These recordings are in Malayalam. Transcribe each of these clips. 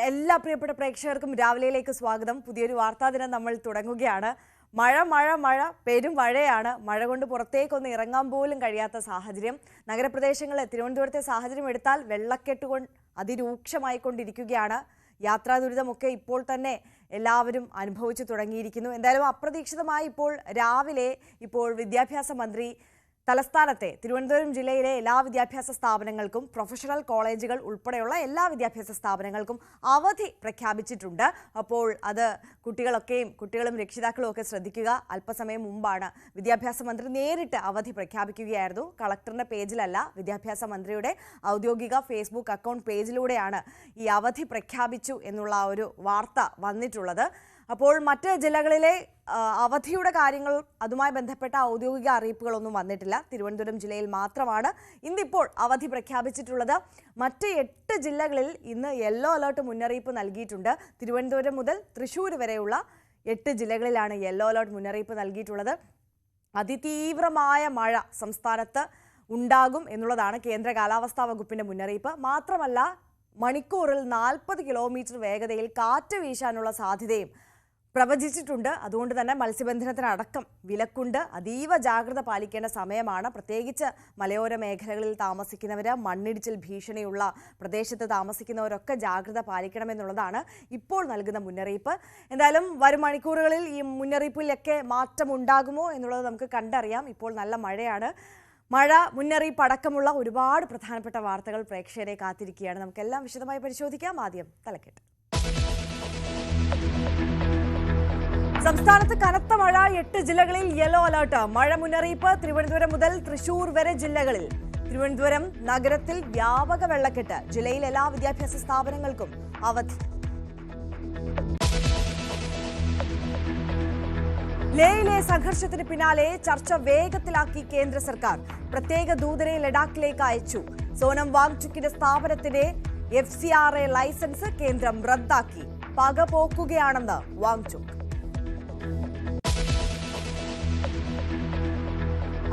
എല്ലാ പ്രിയപ്പെട്ട പ്രേക്ഷകർക്കും രാവിലെയിലേക്ക് സ്വാഗതം. പുതിയൊരു വാർത്താ ദിനം നമ്മൾ തുടങ്ങുകയാണ്. മഴ പെരും മഴയാണ്. മഴ കൊണ്ട് പുറത്തേക്കൊന്ന് ഇറങ്ങാൻ പോലും കഴിയാത്ത സാഹചര്യം. നഗരപ്രദേശങ്ങളിൽ തിരുവനന്തപുരത്തെ സാഹചര്യം എടുത്താൽ വെള്ളക്കെട്ട് കൊണ്ട് അതിരൂക്ഷമായിക്കൊണ്ടിരിക്കുകയാണ്. യാത്രാ ദുരിതമൊക്കെ ഇപ്പോൾ തന്നെ എല്ലാവരും അനുഭവിച്ചു തുടങ്ങിയിരിക്കുന്നു. എന്തായാലും അപ്രതീക്ഷിതമായി ഇപ്പോൾ രാവിലെ വിദ്യാഭ്യാസ മന്ത്രി തലസ്ഥാനത്തെ തിരുവനന്തപുരം ജില്ലയിലെ എല്ലാ വിദ്യാഭ്യാസ സ്ഥാപനങ്ങൾക്കും പ്രൊഫഷണൽ കോളേജുകൾ ഉൾപ്പെടെയുള്ള എല്ലാ വിദ്യാഭ്യാസ സ്ഥാപനങ്ങൾക്കും അവധി പ്രഖ്യാപിച്ചിട്ടുണ്ട്. അപ്പോൾ അത് കുട്ടികളും രക്ഷിതാക്കളും ഒക്കെ ശ്രദ്ധിക്കുക. അല്പസമയം മുമ്പാണ് വിദ്യാഭ്യാസ മന്ത്രി നേരിട്ട് അവധി പ്രഖ്യാപിക്കുകയായിരുന്നു. കളക്ടറിന്റെ പേജിലല്ല, വിദ്യാഭ്യാസ മന്ത്രിയുടെ ഔദ്യോഗിക ഫേസ്ബുക്ക് അക്കൗണ്ട് പേജിലൂടെയാണ് ഈ അവധി പ്രഖ്യാപിച്ചു എന്നുള്ള ഒരു വാർത്ത വന്നിട്ടുള്ളത്. അപ്പോൾ മറ്റ് ജില്ലകളിലെ അവധിയുടെ കാര്യങ്ങൾ അതുമായി ബന്ധപ്പെട്ട ഔദ്യോഗിക അറിയിപ്പുകളൊന്നും വന്നിട്ടില്ല. തിരുവനന്തപുരം ജില്ലയിൽ മാത്രമാണ് ഇന്നിപ്പോൾ അവധി പ്രഖ്യാപിച്ചിട്ടുള്ളത്. മറ്റ് 8 ജില്ലകളിൽ ഇന്ന് യെല്ലോ അലേർട്ട് മുന്നറിയിപ്പ് നൽകിയിട്ടുണ്ട്. തിരുവനന്തപുരം മുതൽ തൃശ്ശൂർ വരെയുള്ള 8 ജില്ലകളിലാണ് യെല്ലോ അലേർട്ട് മുന്നറിയിപ്പ് നൽകിയിട്ടുള്ളത്. അതിതീവ്രമായ മഴ സംസ്ഥാനത്ത് ഉണ്ടാകും എന്നുള്ളതാണ് കേന്ദ്ര കാലാവസ്ഥാ വകുപ്പിന്റെ മുന്നറിയിപ്പ്. മാത്രമല്ല, മണിക്കൂറിൽ 40 കിലോമീറ്റർ വേഗതയിൽ കാറ്റ് വീശാനുള്ള സാധ്യതയും പ്രവചിച്ചിട്ടുണ്ട്. അതുകൊണ്ട് തന്നെ മത്സ്യബന്ധനത്തിനടക്കം വിലക്കുണ്ട്. അതീവ ജാഗ്രത പാലിക്കേണ്ട സമയമാണ്. പ്രത്യേകിച്ച് മലയോര മേഖലകളിൽ താമസിക്കുന്നവർ, മണ്ണിടിച്ചിൽ ഭീഷണിയുള്ള പ്രദേശത്ത് താമസിക്കുന്നവരൊക്കെ ജാഗ്രത പാലിക്കണമെന്നുള്ളതാണ് ഇപ്പോൾ നൽകുന്ന മുന്നറിയിപ്പ്. എന്തായാലും വരും മണിക്കൂറുകളിൽ ഈ മുന്നറിയിപ്പിലൊക്കെ മാറ്റം ഉണ്ടാകുമോ എന്നുള്ളത് നമുക്ക് കണ്ടറിയാം. ഇപ്പോൾ നല്ല മഴയാണ്. മഴ മുന്നറിയിപ്പ് അടക്കമുള്ള ഒരുപാട് പ്രധാനപ്പെട്ട വാർത്തകൾ പ്രേക്ഷകരെ കാത്തിരിക്കുകയാണ്. നമുക്കെല്ലാം വിശദമായി പരിശോധിക്കാം. ആദ്യം തലക്കെട്ട്. സംസ്ഥാനത്ത് കനത്ത മഴ, 8 ജില്ലകളിൽ യെല്ലോ അലർട്ട്. മഴ മുന്നറിയിപ്പ് തിരുവനന്തപുരം മുതൽ തൃശൂർ വരെ ജില്ലകളിൽ. തിരുവനന്തപുരം നഗരത്തിൽ വ്യാപക വെള്ളക്കെട്ട്. ജില്ലയിൽ എല്ലാ വിദ്യാഭ്യാസ സ്ഥാപനങ്ങൾക്കും അവധി. ലേയിലെ സംഘർഷത്തിന് പിന്നാലെ ചർച്ച വേഗത്തിലാക്കി കേന്ദ്ര സർക്കാർ. പ്രത്യേക ദൂതരെ ലഡാക്കിലേക്ക് അയച്ചു. സോനം വാങ്ചുക്കിന്റെ സ്ഥാപനത്തിന്റെ FCRA ലൈസൻസ് കേന്ദ്രം റദ്ദാക്കി. പക പോക്കുകയാണെന്ന് വാങ്ചുക്ക്.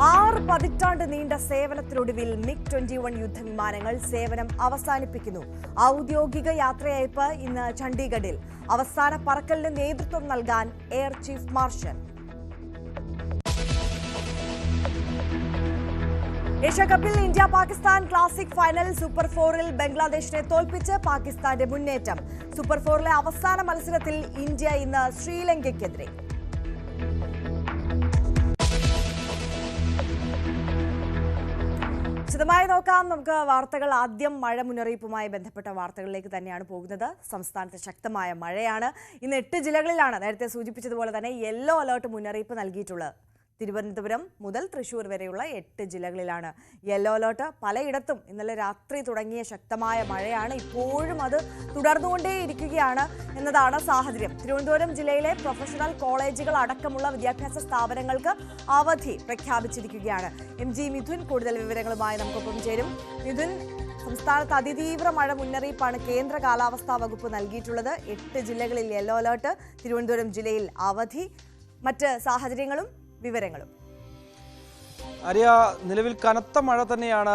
6 പതിറ്റാണ്ട് നീണ്ട സേവനത്തിനൊടുവിൽ MiG-21 യുദ്ധവിമാനങ്ങൾ സേവനം അവസാനിപ്പിക്കുന്നു. ഔദ്യോഗിക യാത്രയയപ്പ് ഇന്ന് ചണ്ഡീഗഡിൽ. അവസാന പറക്കലിന് നേതൃത്വം നൽകാൻ എയർ ചീഫ് മാർഷൽ. ഏഷ്യാകപ്പിൽ India Pakistan classic final. Super 4-ൽ ബംഗ്ലാദേശിനെ തോൽപ്പിച്ച് പാകിസ്ഥാന്റെ മുന്നേറ്റം. സൂപ്പർ 4-ലെ അവസാന മത്സരത്തിൽ ഇന്ത്യ ഇന്ന് ശ്രീലങ്കയ്ക്കെതിരെ. വിശദമായി നോക്കാം. നമുക്ക് വാർത്തകൾ ആദ്യം മഴ മുന്നറിയിപ്പുമായി ബന്ധപ്പെട്ട വാർത്തകളിലേക്ക് തന്നെയാണ് പോകുന്നത്. സംസ്ഥാനത്ത് ശക്തമായ മഴയാണ്. ഇന്ന് 8 ജില്ലകളിലാണ് നേരത്തെ സൂചിപ്പിച്ചതുപോലെ തന്നെ യെല്ലോ അലേർട്ട് മുന്നറിയിപ്പ് നൽകിയിട്ടുള്ളത്. തിരുവനന്തപുരം മുതൽ തൃശ്ശൂർ വരെയുള്ള 8 ജില്ലകളിലാണ് യെല്ലോ അലേർട്ട്. പലയിടത്തും ഇന്നലെ രാത്രി തുടങ്ങിയ ശക്തമായ മഴയാണ്. ഇപ്പോഴും അത് തുടർന്നുകൊണ്ടേയിരിക്കുകയാണ് എന്നതാണ് സാഹചര്യം. തിരുവനന്തപുരം ജില്ലയിലെ പ്രൊഫഷണൽ കോളേജുകൾ അടക്കമുള്ള വിദ്യാഭ്യാസ സ്ഥാപനങ്ങൾക്ക് അവധി പ്രഖ്യാപിച്ചിരിക്കുകയാണ്. MG മിഥുൻ കൂടുതൽ വിവരങ്ങളുമായി നമുക്കൊപ്പം ചേരും. മിഥുൻ, സംസ്ഥാനത്ത് അതിതീവ്ര മഴ മുന്നറിയിപ്പാണ് കേന്ദ്ര കാലാവസ്ഥാ വകുപ്പ് നൽകിയിട്ടുള്ളത്. 8 ജില്ലകളിൽ യെല്ലോ അലേർട്ട്. തിരുവനന്തപുരം ജില്ലയിൽ അവധി. മറ്റ് സാഹചര്യങ്ങളും വിവരങ്ങളും. ആര്യ, നിലവിൽ കനത്ത മഴ തന്നെയാണ്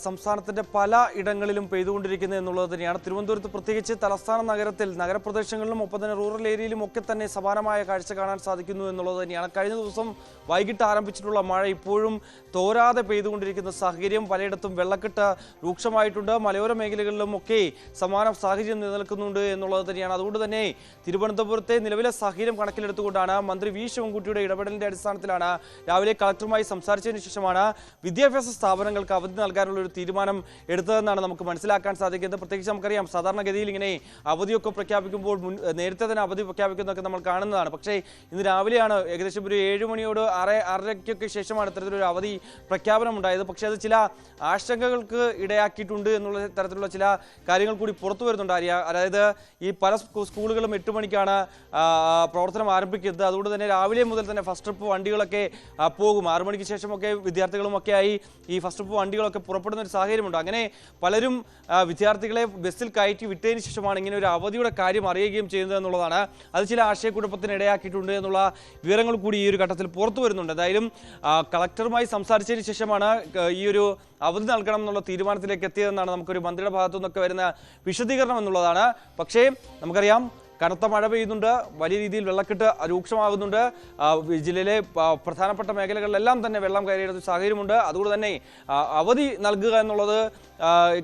സംസ്ഥാനത്തിന്റെ പല ഇടങ്ങളിലും പെയ്തുകൊണ്ടിരിക്കുന്നത് എന്നുള്ളത് തന്നെയാണ്. തിരുവനന്തപുരത്ത് പ്രത്യേകിച്ച് തലസ്ഥാന നഗരത്തിൽ, നഗരപ്രദേശങ്ങളിലും ഒപ്പം തന്നെ റൂറൽ ഏരിയയിലും ഒക്കെ തന്നെ സമാനമായ കാഴ്ച കാണാൻ സാധിക്കുന്നു എന്നുള്ളത് തന്നെയാണ്. കഴിഞ്ഞ ദിവസം വൈകിട്ട് ആരംഭിച്ചിട്ടുള്ള മഴ ഇപ്പോഴും തോരാതെ പെയ്തുകൊണ്ടിരിക്കുന്ന സാഹചര്യം. പലയിടത്തും വെള്ളക്കെട്ട് രൂക്ഷമായിട്ടുണ്ട്. മലയോര മേഖലകളിലും ഒക്കെ സമാന സാഹചര്യം നിലനിൽക്കുന്നുണ്ട് എന്നുള്ളത് തന്നെയാണ്. അതുകൊണ്ട് തന്നെ തിരുവനന്തപുരത്തെ നിലവിലെ സാഹചര്യം കണക്കിലെടുത്തുകൊണ്ടാണ് മന്ത്രി വി ശിവൻകുട്ടിയുടെ ഇടപെടലിന്റെ അടിസ്ഥാനത്തിലാണ് രാവിലെ കളക്ടറുമായി സംസാരിച്ചതിന് ശേഷമാണ് വിദ്യാഭ്യാസ സ്ഥാപനങ്ങൾക്ക് അവധി നൽകാനുള്ള ഒരു തീരുമാനം എടുത്തതെന്നാണ് നമുക്ക് മനസ്സിലാക്കാൻ സാധിക്കുന്നത്. പ്രത്യേകിച്ച് നമുക്കറിയാം, സാധാരണഗതിയിൽ ഇങ്ങനെ അവധിയൊക്കെ പ്രഖ്യാപിക്കുമ്പോൾ നേരത്തെ തന്നെ അവധി പ്രഖ്യാപിക്കുന്നതൊക്കെ നമ്മൾ കാണുന്നതാണ്. പക്ഷേ ഇന്ന് രാവിലെയാണ് ഏകദേശം ഒരു 7 മണിയോട് 6:30 ശേഷമാണ് ഇത്തരത്തിലൊരു അവധി പ്രഖ്യാപനം ഉണ്ടായത്. പക്ഷേ അത് ചില ആശങ്കകൾക്ക് ഇടയാക്കിയിട്ടുണ്ട് എന്നുള്ള തരത്തിലുള്ള ചില കാര്യങ്ങൾ കൂടി പുറത്തു വരുന്നുണ്ട് ആര്യ. അതായത് ഈ പല സ്കൂളുകളും 8 മണിക്കാണ് പ്രവർത്തനം ആരംഭിക്കുന്നത്. അതുകൊണ്ട് തന്നെ രാവിലെ മുതൽ തന്നെ ഫസ്റ്റ് ട്രിപ്പ് വണ്ടികളൊക്കെ പോകും. 6 മണിക്ക് ശേഷമൊക്കെ രക്ഷിതാക്കളൊക്കെ വിദ്യാർത്ഥികളുമൊക്കെ ആയി ഈ ഫസ്റ്റ് ട്രിപ്പ് വണ്ടികളൊക്കെ പുറപ്പെടുന്ന ഒരു സാഹചര്യമുണ്ട്. അങ്ങനെ പലരും വിദ്യാർത്ഥികളെ ബസ്സിൽ കയറ്റി വിട്ടതിന് ശേഷമാണ് ഇങ്ങനെ ഒരു അവധിയുടെ കാര്യം അറിയുകയും ചെയ്യുന്നത് എന്നുള്ളതാണ്. അത് ചില ആശയക്കുഴപ്പത്തിന് ഇടയാക്കിയിട്ടുണ്ട് എന്നുള്ള വിവരങ്ങൾ കൂടി ഈ ഒരു ഘട്ടത്തിൽ പുറത്തു വരുന്നുണ്ട്. എന്തായാലും കളക്ടറുമായി സംസാരിച്ചതിന് ശേഷമാണ് ഈ ഒരു അവധി നൽകണം എന്നുള്ള തീരുമാനത്തിലേക്ക് എത്തിയതെന്നാണ് നമുക്കൊരു മന്ത്രിയുടെ ഭാഗത്തു നിന്നൊക്കെ വരുന്ന വിശദീകരണം എന്നുള്ളതാണ്. പക്ഷേ നമുക്കറിയാം, കനത്ത മഴ പെയ്യുന്നുണ്ട്, വലിയ രീതിയിൽ വെള്ളക്കെട്ട് രൂക്ഷമാകുന്നുണ്ട്. ജില്ലയിലെ പ്രധാനപ്പെട്ട മേഖലകളിലെല്ലാം തന്നെ വെള്ളം കയറിയ സാഹചര്യമുണ്ട്. അതുകൊണ്ട് തന്നെ അവധി നൽകുക എന്നുള്ളത്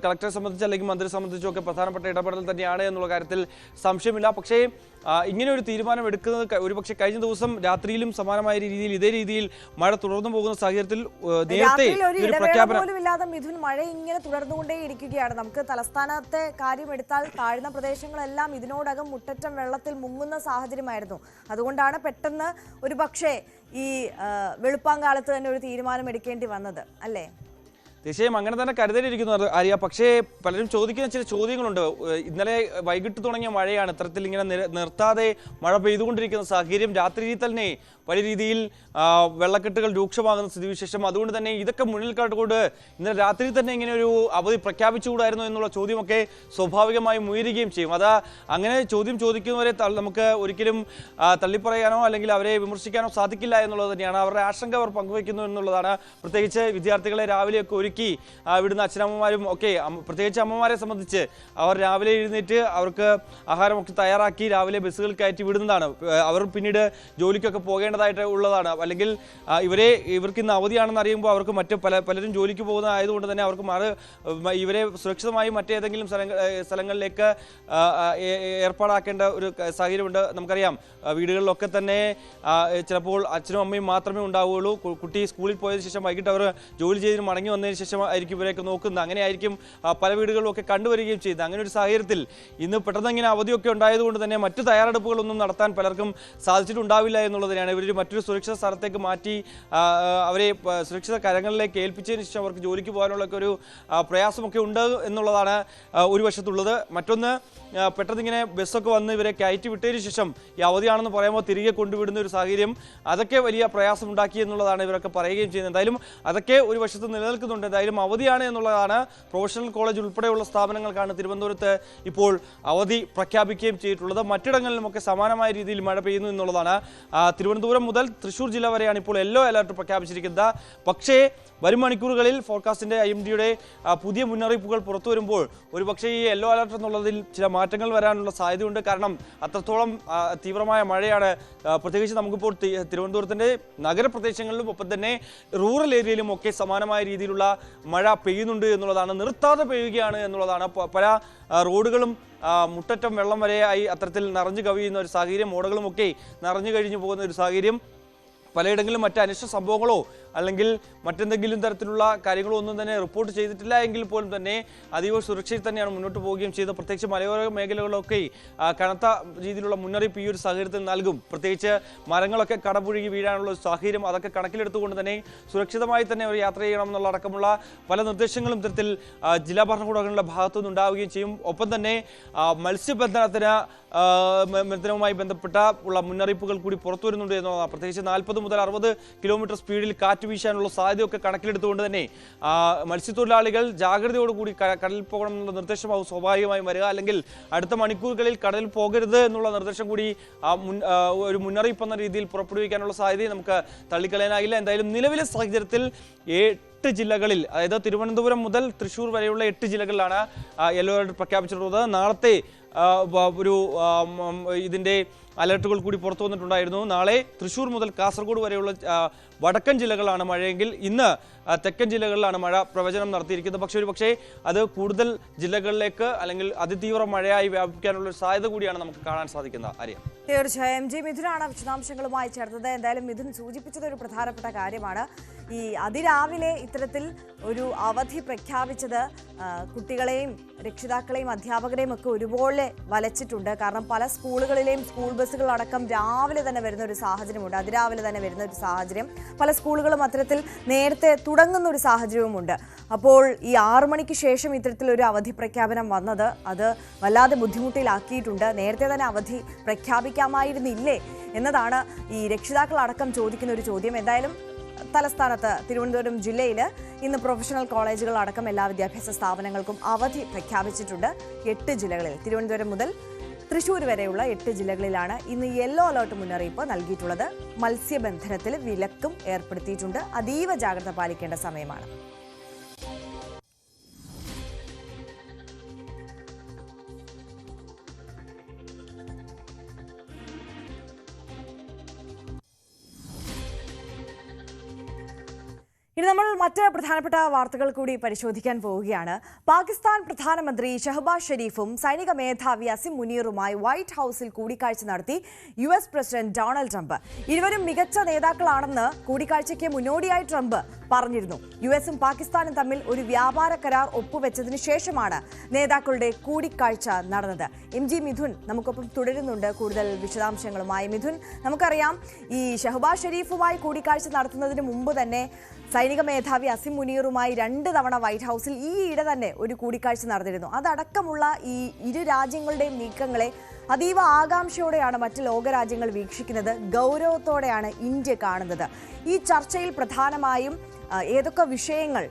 കളക്ടറെ സംബന്ധിച്ച് അല്ലെങ്കിൽ മന്ത്രിയെ സംബന്ധിച്ചൊക്കെ പ്രധാനപ്പെട്ട ഇടപെടൽ തന്നെയാണ് എന്നുള്ള കാര്യത്തിൽ സംശയമില്ല. പക്ഷേ ഇങ്ങനെ ഒരു തീരുമാനം എടുക്കുന്നത് ഒരുപക്ഷെ കഴിഞ്ഞ ദിവസം രാത്രിയിലും സമാനമായ രീതിയിൽ ഇതേ രീതിയിൽ മഴ തുടർന്നു പോകുന്ന സാഹചര്യത്തിൽ നേരത്തെ ഒരു പ്രഖ്യാപനം മിഥുൻ, മഴ ഇങ്ങനെ തുടർന്നുകൊണ്ടേയിരിക്കുകയാണ്. നമുക്ക് തലസ്ഥാനത്തെ കാര്യം എടുത്താൽ താഴ്ന്ന പ്രദേശങ്ങളെല്ലാം ഇതിനോടകം മുട്ടറ്റം വെള്ളത്തിൽ മുങ്ങുന്ന സാഹചര്യമായിരുന്നു. അതുകൊണ്ടാണ് പെട്ടെന്ന് ഒരു പക്ഷേ ഈ വെളുപ്പാങ്കാലത്ത് തന്നെ ഒരു തീരുമാനം എടുക്കേണ്ടി വന്നത്, അല്ലേ? തീർച്ചയായും അങ്ങനെ തന്നെ കരുതലിരിക്കുന്നു ആര്യ. പക്ഷേ പലരും ചോദിക്കുന്ന ചില ചോദ്യങ്ങളുണ്ട്. ഇന്നലെ വൈകിട്ട് തുടങ്ങിയ മഴയാണ്, ഇത്തരത്തിൽ ഇങ്ങനെ നിർത്താതെ മഴ പെയ്തുകൊണ്ടിരിക്കുന്ന സാഹചര്യം. രാത്രിയിൽ തന്നെ വലിയ രീതിയിൽ വെള്ളക്കെട്ടുകൾ രൂക്ഷമാകുന്ന സ്ഥിതിവിശേഷം. അതുകൊണ്ട് തന്നെ ഇതൊക്കെ മുന്നിൽ കണ്ടുകൊണ്ട് ഇന്നലെ രാത്രി തന്നെ ഇങ്ങനെ ഒരു അവധി പ്രഖ്യാപിച്ചുകൂടായിരുന്നു എന്നുള്ള ചോദ്യമൊക്കെ സ്വാഭാവികമായും ഉയരുകയും ചെയ്യും. അത് അങ്ങനെ ചോദ്യം ചോദിക്കുന്നവരെ നമുക്ക് ഒരിക്കലും തള്ളിപ്പറയാനോ അല്ലെങ്കിൽ അവരെ വിമർശിക്കാനോ സാധിക്കില്ല എന്നുള്ളത് തന്നെയാണ്. അവരുടെ ആശങ്ക അവർ പങ്കുവയ്ക്കുന്നു എന്നുള്ളതാണ്. പ്രത്യേകിച്ച് വിദ്യാർത്ഥികളെ രാവിലെയൊക്കെ ഒരുക്കി വിടുന്ന അച്ഛനമ്മമാരും ഒക്കെ, പ്രത്യേകിച്ച് അമ്മമാരെ സംബന്ധിച്ച് അവർ രാവിലെ എഴുന്നേറ്റ് അവർക്ക് ആഹാരമൊക്കെ തയ്യാറാക്കി രാവിലെ ബസ്സുകൾ കയറ്റി വിടുന്നതാണ്. അവർ പിന്നീട് ജോലിക്കൊക്കെ പോകേണ്ടതായിട്ട് ഉള്ളതാണ്. അല്ലെങ്കിൽ ഇവർക്ക് ഇന്ന് അവധിയാണെന്ന് അറിയുമ്പോൾ അവർക്ക് പലരും ജോലിക്ക് പോകുന്ന ആയതുകൊണ്ട് തന്നെ അവർക്ക് ഇവരെ സുരക്ഷിതമായി മറ്റേതെങ്കിലും സ്ഥലങ്ങളിലേക്ക് ഏർപ്പാടാക്കേണ്ട ഒരു സാഹചര്യമുണ്ട്. നമുക്കറിയാം, വീടുകളിലൊക്കെ തന്നെ ചിലപ്പോൾ അച്ഛനും അമ്മയും മാത്രമേ ഉണ്ടാവുകയുള്ളൂ. കുട്ടി സ്കൂളിൽ പോയതിനു ശേഷം വൈകിട്ട് അവർ ജോലി ചെയ്തിന് മടങ്ങി വന്നതിന് ശേഷം ആയിരിക്കും ഇവരെയൊക്കെ നോക്കുന്നത്. അങ്ങനെയായിരിക്കും പല വീടുകളിലൊക്കെ കണ്ടുവരികയും ചെയ്യുന്നത്. അങ്ങനെ ഒരു സാഹചര്യത്തിൽ ഇന്ന് പെട്ടെന്ന് ഇങ്ങനെ അവധിയൊക്കെ ഉണ്ടായതുകൊണ്ട് തന്നെ മറ്റു തയ്യാറെടുപ്പുകളൊന്നും നടത്താൻ പലർക്കും സാധിച്ചിട്ടുണ്ടാവില്ല എന്നുള്ളതിനാണ്. ഇവർ മറ്റൊരു സുരക്ഷിത സ്ഥലത്തേക്ക് മാറ്റി അവരെ സുരക്ഷിത കരങ്ങളിലേക്ക് ഏൽപ്പിച്ചതിന് ശേഷം അവർക്ക് ജോലിക്ക് പോകാനുള്ള ഒരു പ്രയാസമൊക്കെ ഉണ്ട് എന്നുള്ളതാണ് ഒരു വശത്തുള്ളത്. മറ്റൊന്ന്, പെട്ടെന്ന് ഇങ്ങനെ ബസ്സൊക്കെ വന്ന് ഇവരെ കയറ്റി വിട്ടതിന് ശേഷം ഈ അവധിയാണെന്ന് പറയുമ്പോൾ തിരികെ കൊണ്ടുവിടുന്ന ഒരു സാഹചര്യം, അതൊക്കെ വലിയ പ്രയാസം ഉണ്ടാക്കി എന്നുള്ളതാണ് ഇവരൊക്കെ പറയുകയും ചെയ്യുന്നത്. എന്തായാലും അതൊക്കെ ഒരു വശത്ത് നിലനിൽക്കുന്നുണ്ട്. എന്തായാലും അവധിയാണ് എന്നുള്ളതാണ്. പ്രൊഫഷണൽ കോളേജ് ഉൾപ്പെടെയുള്ള സ്ഥാപനങ്ങൾക്കാണ് തിരുവനന്തപുരത്ത് ഇപ്പോൾ അവധി പ്രഖ്യാപിക്കുകയും ചെയ്തിട്ടുള്ളത്. മറ്റിടങ്ങളിലുമൊക്കെ സമാനമായ രീതിയിൽ മഴ പെയ്യുന്നു എന്നുള്ളതാണ്. തിരുവനന്തപുരം മുതൽ തൃശ്ശൂർ ജില്ല വരെയാണ് ഇപ്പോൾ യെല്ലോ അലർട്ട് പ്രഖ്യാപിച്ചിരിക്കുന്നത്. പക്ഷേ വരും മണിക്കൂറുകളിൽ ഫോർകാസ്റ്റിന്റെ IMDയുടെ പുതിയ മുന്നറിയിപ്പുകൾ പുറത്തു വരുമ്പോൾ ഒരുപക്ഷെ ഈ യെല്ലോ അലർട്ട് എന്നുള്ളതിൽ ചില മാറ്റങ്ങൾ വരാനുള്ള സാധ്യതയുണ്ട്. കാരണം അത്രത്തോളം തീവ്രമായ മഴയാണ്. പ്രത്യേകിച്ച് നമുക്കിപ്പോൾ തിരുവനന്തപുരത്തിന്റെ നഗരപ്രദേശങ്ങളിലും ഒപ്പം തന്നെ റൂറൽ ഏരിയയിലും ഒക്കെ സമാനമായ രീതിയിലുള്ള മഴ പെയ്യുന്നുണ്ട് എന്നുള്ളതാണ്. നിർത്താതെ പെയ്യുകയാണ് എന്നുള്ളതാണ്. പല റോഡുകളും മുട്ടറ്റം വെള്ളം വരെയായി അത്തരത്തിൽ നിറഞ്ഞു കവിയുന്ന ഒരു സാഹചര്യം, ഓടകളുമൊക്കെ നിറഞ്ഞു കഴിഞ്ഞു പോകുന്ന ഒരു സാഹചര്യം. പലയിടങ്ങളിലും മറ്റ് അനിഷ്ട സംഭവങ്ങളോ അല്ലെങ്കിൽ മറ്റെന്തെങ്കിലും തരത്തിലുള്ള കാര്യങ്ങളോ ഒന്നും തന്നെ റിപ്പോർട്ട് ചെയ്തിട്ടില്ല എങ്കിൽ പോലും തന്നെ അതീവ സുരക്ഷയിൽ തന്നെയാണ് മുന്നോട്ട് പോവുകയും ചെയ്തത്. പ്രത്യേകിച്ച് മലയോര മേഖലകളിലൊക്കെ കനത്ത രീതിയിലുള്ള മുന്നറിയിപ്പ് ഈ ഒരു സാഹചര്യത്തിൽ നൽകും. പ്രത്യേകിച്ച് മരങ്ങളൊക്കെ കടപുഴുകി വീഴാനുള്ള ഒരു സാഹചര്യം, അതൊക്കെ കണക്കിലെടുത്തുകൊണ്ട് തന്നെ സുരക്ഷിതമായി തന്നെ അവർ യാത്ര ചെയ്യണം എന്നുള്ള അടക്കമുള്ള പല നിർദ്ദേശങ്ങളും ഇത്തരത്തിൽ ജില്ലാ ഭരണകൂടങ്ങളുടെ ഭാഗത്തുനിന്ന് ഉണ്ടാവുകയും ചെയ്യും. ഒപ്പം തന്നെ മത്സ്യബന്ധനവുമായി ബന്ധപ്പെട്ട ഉള്ള മുന്നറിയിപ്പുകൾ കൂടി പുറത്തു വരുന്നുണ്ട് എന്നുള്ളതാണ്. പ്രത്യേകിച്ച് 40 മുതൽ 60 കിലോമീറ്റർ സ്പീഡിൽ കാറ്റ് വീശാനുള്ള സാധ്യതയൊക്കെ കണക്കിലെടുത്തുകൊണ്ട് തന്നെ മത്സ്യത്തൊഴിലാളികൾ ജാഗ്രതയോടുകൂടി കടലിൽ പോകണം എന്നുള്ള നിർദ്ദേശമാവും സ്വാഭാവികമായും വരിക. അല്ലെങ്കിൽ അടുത്ത മണിക്കൂറുകളിൽ കടലിൽ പോകരുത് എന്നുള്ള നിർദ്ദേശം കൂടി ഒരു മുന്നറിയിപ്പ് എന്ന രീതിയിൽ പുറപ്പെടുവിക്കാനുള്ള സാധ്യതയെ നമുക്ക് തള്ളിക്കളയാനാകില്ല. എന്തായാലും നിലവിലെ സാഹചര്യത്തിൽ 8 ജില്ലകളിൽ, അതായത് തിരുവനന്തപുരം മുതൽ തൃശ്ശൂർ വരെയുള്ള 8 ജില്ലകളിലാണ് യെല്ലോ അലർട്ട് പ്രഖ്യാപിച്ചിട്ടുള്ളത്. നാളത്തെ ഇതിന്റെ അലർട്ടുകൾ കൂടി പുറത്തു വന്നിട്ടുണ്ടായിരുന്നു. നാളെ തൃശ്ശൂർ മുതൽ കാസർഗോഡ് വരെയുള്ള വടക്കൻ ജില്ലകളാണ് മഴയെങ്കിൽ ഇന്ന് തെക്കൻ ജില്ലകളിലാണ് മഴ പ്രവചനം നടത്തിയിരിക്കുന്നത്. പക്ഷേ അത് കൂടുതൽ ജില്ലകളിലേക്ക് അല്ലെങ്കിൽ അതിതീവ്ര മഴയായി വ്യാപിക്കാനുള്ള ഒരു സാധ്യത കൂടിയാണ് നമുക്ക് കാണാൻ സാധിക്കുന്നത്. ആര്യ, തീർച്ചയായും MG മിഥുനാണ് വിശദാംശങ്ങളുമായി ചേർത്തത്. എന്തായാലും മിഥുൻ സൂചിപ്പിച്ചത് ഒരു പ്രധാനപ്പെട്ട കാര്യമാണ്. ഈ അതിരാവിലെ ഇത്തരത്തിൽ ഒരു അവധി പ്രഖ്യാപിച്ചത് കുട്ടികളെയും രക്ഷിതാക്കളെയും അധ്യാപകരെയും ഒക്കെ ഒരുപോലെ വലച്ചിട്ടുണ്ട്. കാരണം പല സ്കൂളുകളിലെയും സ്കൂൾ ബസ്സുകളടക്കം രാവിലെ തന്നെ വരുന്ന ഒരു സാഹചര്യമുണ്ട്, അതിരാവിലെ തന്നെ വരുന്ന ഒരു സാഹചര്യം. പല സ്കൂളുകളും അത്തരത്തിൽ നേരത്തെ തുടങ്ങുന്ന ഒരു സാഹചര്യവുമുണ്ട്. അപ്പോൾ ഈ 6 മണിക്ക് ശേഷം ഇത്തരത്തിലൊരു അവധി പ്രഖ്യാപനം വന്നത് അത് വല്ലാതെ ബുദ്ധിമുട്ടിലാക്കിയിട്ടുണ്ട്. നേരത്തെ തന്നെ അവധി പ്രഖ്യാപിക്കാമായിരുന്നില്ലേ എന്നതാണ് ഈ രക്ഷിതാക്കളടക്കം ചോദിക്കുന്ന ഒരു ചോദ്യം. എന്തായാലും തലസ്ഥാനത്ത് തിരുവനന്തപുരം ജില്ലയിൽ ഇന്ന് പ്രൊഫഷണൽ കോളേജുകൾ അടക്കം എല്ലാ വിദ്യാഭ്യാസ സ്ഥാപനങ്ങൾക്കും അവധി പ്രഖ്യാപിച്ചിട്ടുണ്ട്. 8 ജില്ലകളിൽ തിരുവനന്തപുരം മുതൽ തൃശ്ശൂർ വരെയുള്ള 8 ജില്ലകളിലാണ് ഇന്ന് യെല്ലോ അലർട്ട് മുന്നറിയിപ്പ് നൽകിയിട്ടുള്ളത്. മത്സ്യബന്ധനത്തിൽ വിലക്കും ഏർപ്പെടുത്തിയിട്ടുണ്ട്. അതീവ ജാഗ്രത പാലിക്കേണ്ട സമയമാണ്. ഇനി നമ്മൾ മറ്റ് പ്രധാനപ്പെട്ട വാർത്തകൾ കൂടി പരിശോധിക്കാൻ പോവുകയാണ്. പാകിസ്ഥാൻ പ്രധാനമന്ത്രി ഷഹബാസ് ഷെരീഫും സൈനിക മേധാവി അസിം മുനീറുമായി വൈറ്റ് ഹൌസിൽ കൂടിക്കാഴ്ച നടത്തി US പ്രസിഡന്റ് ഡൊണാൾഡ് ട്രംപ്. ഇരുവരും മികച്ച നേതാക്കളാണെന്ന് കൂടിക്കാഴ്ചയ്ക്ക് മുന്നോടിയായി ട്രംപ് പറഞ്ഞിരുന്നു. USഉം പാകിസ്ഥാനും തമ്മിൽ ഒരു വ്യാപാര കരാർ ഒപ്പുവെച്ചതിന് ശേഷമാണ് നേതാക്കളുടെ കൂടിക്കാഴ്ച നടന്നത്. MG മിഥുൻ നമുക്കൊപ്പം തുടരുന്നുണ്ട് കൂടുതൽ വിശദാംശങ്ങളുമായി. മിഥുൻ, നമുക്കറിയാം ഈ ഷഹബാസ് ഷെരീഫുമായി കൂടിക്കാഴ്ച നടത്തുന്നതിന് മുമ്പ് തന്നെ സൈനിക മേധാവി അസിം മുനീറുമായി 2 തവണ വൈറ്റ് ഹൌസിൽ ഈയിടെ തന്നെ ഒരു കൂടിക്കാഴ്ച നടന്നിരുന്നു. അതടക്കമുള്ള ഈ ഇരു രാജ്യങ്ങളുടെയും നീക്കങ്ങളെ അതീവ ആകാംക്ഷയോടെയാണ് മറ്റ് ലോകരാജ്യങ്ങൾ വീക്ഷിക്കുന്നത്. ഗൗരവത്തോടെയാണ് ഇന്ത്യ കാണുന്നത്. ഈ ചർച്ചയിൽ പ്രധാനമായും ഏതൊക്കെ വിഷയങ്ങൾ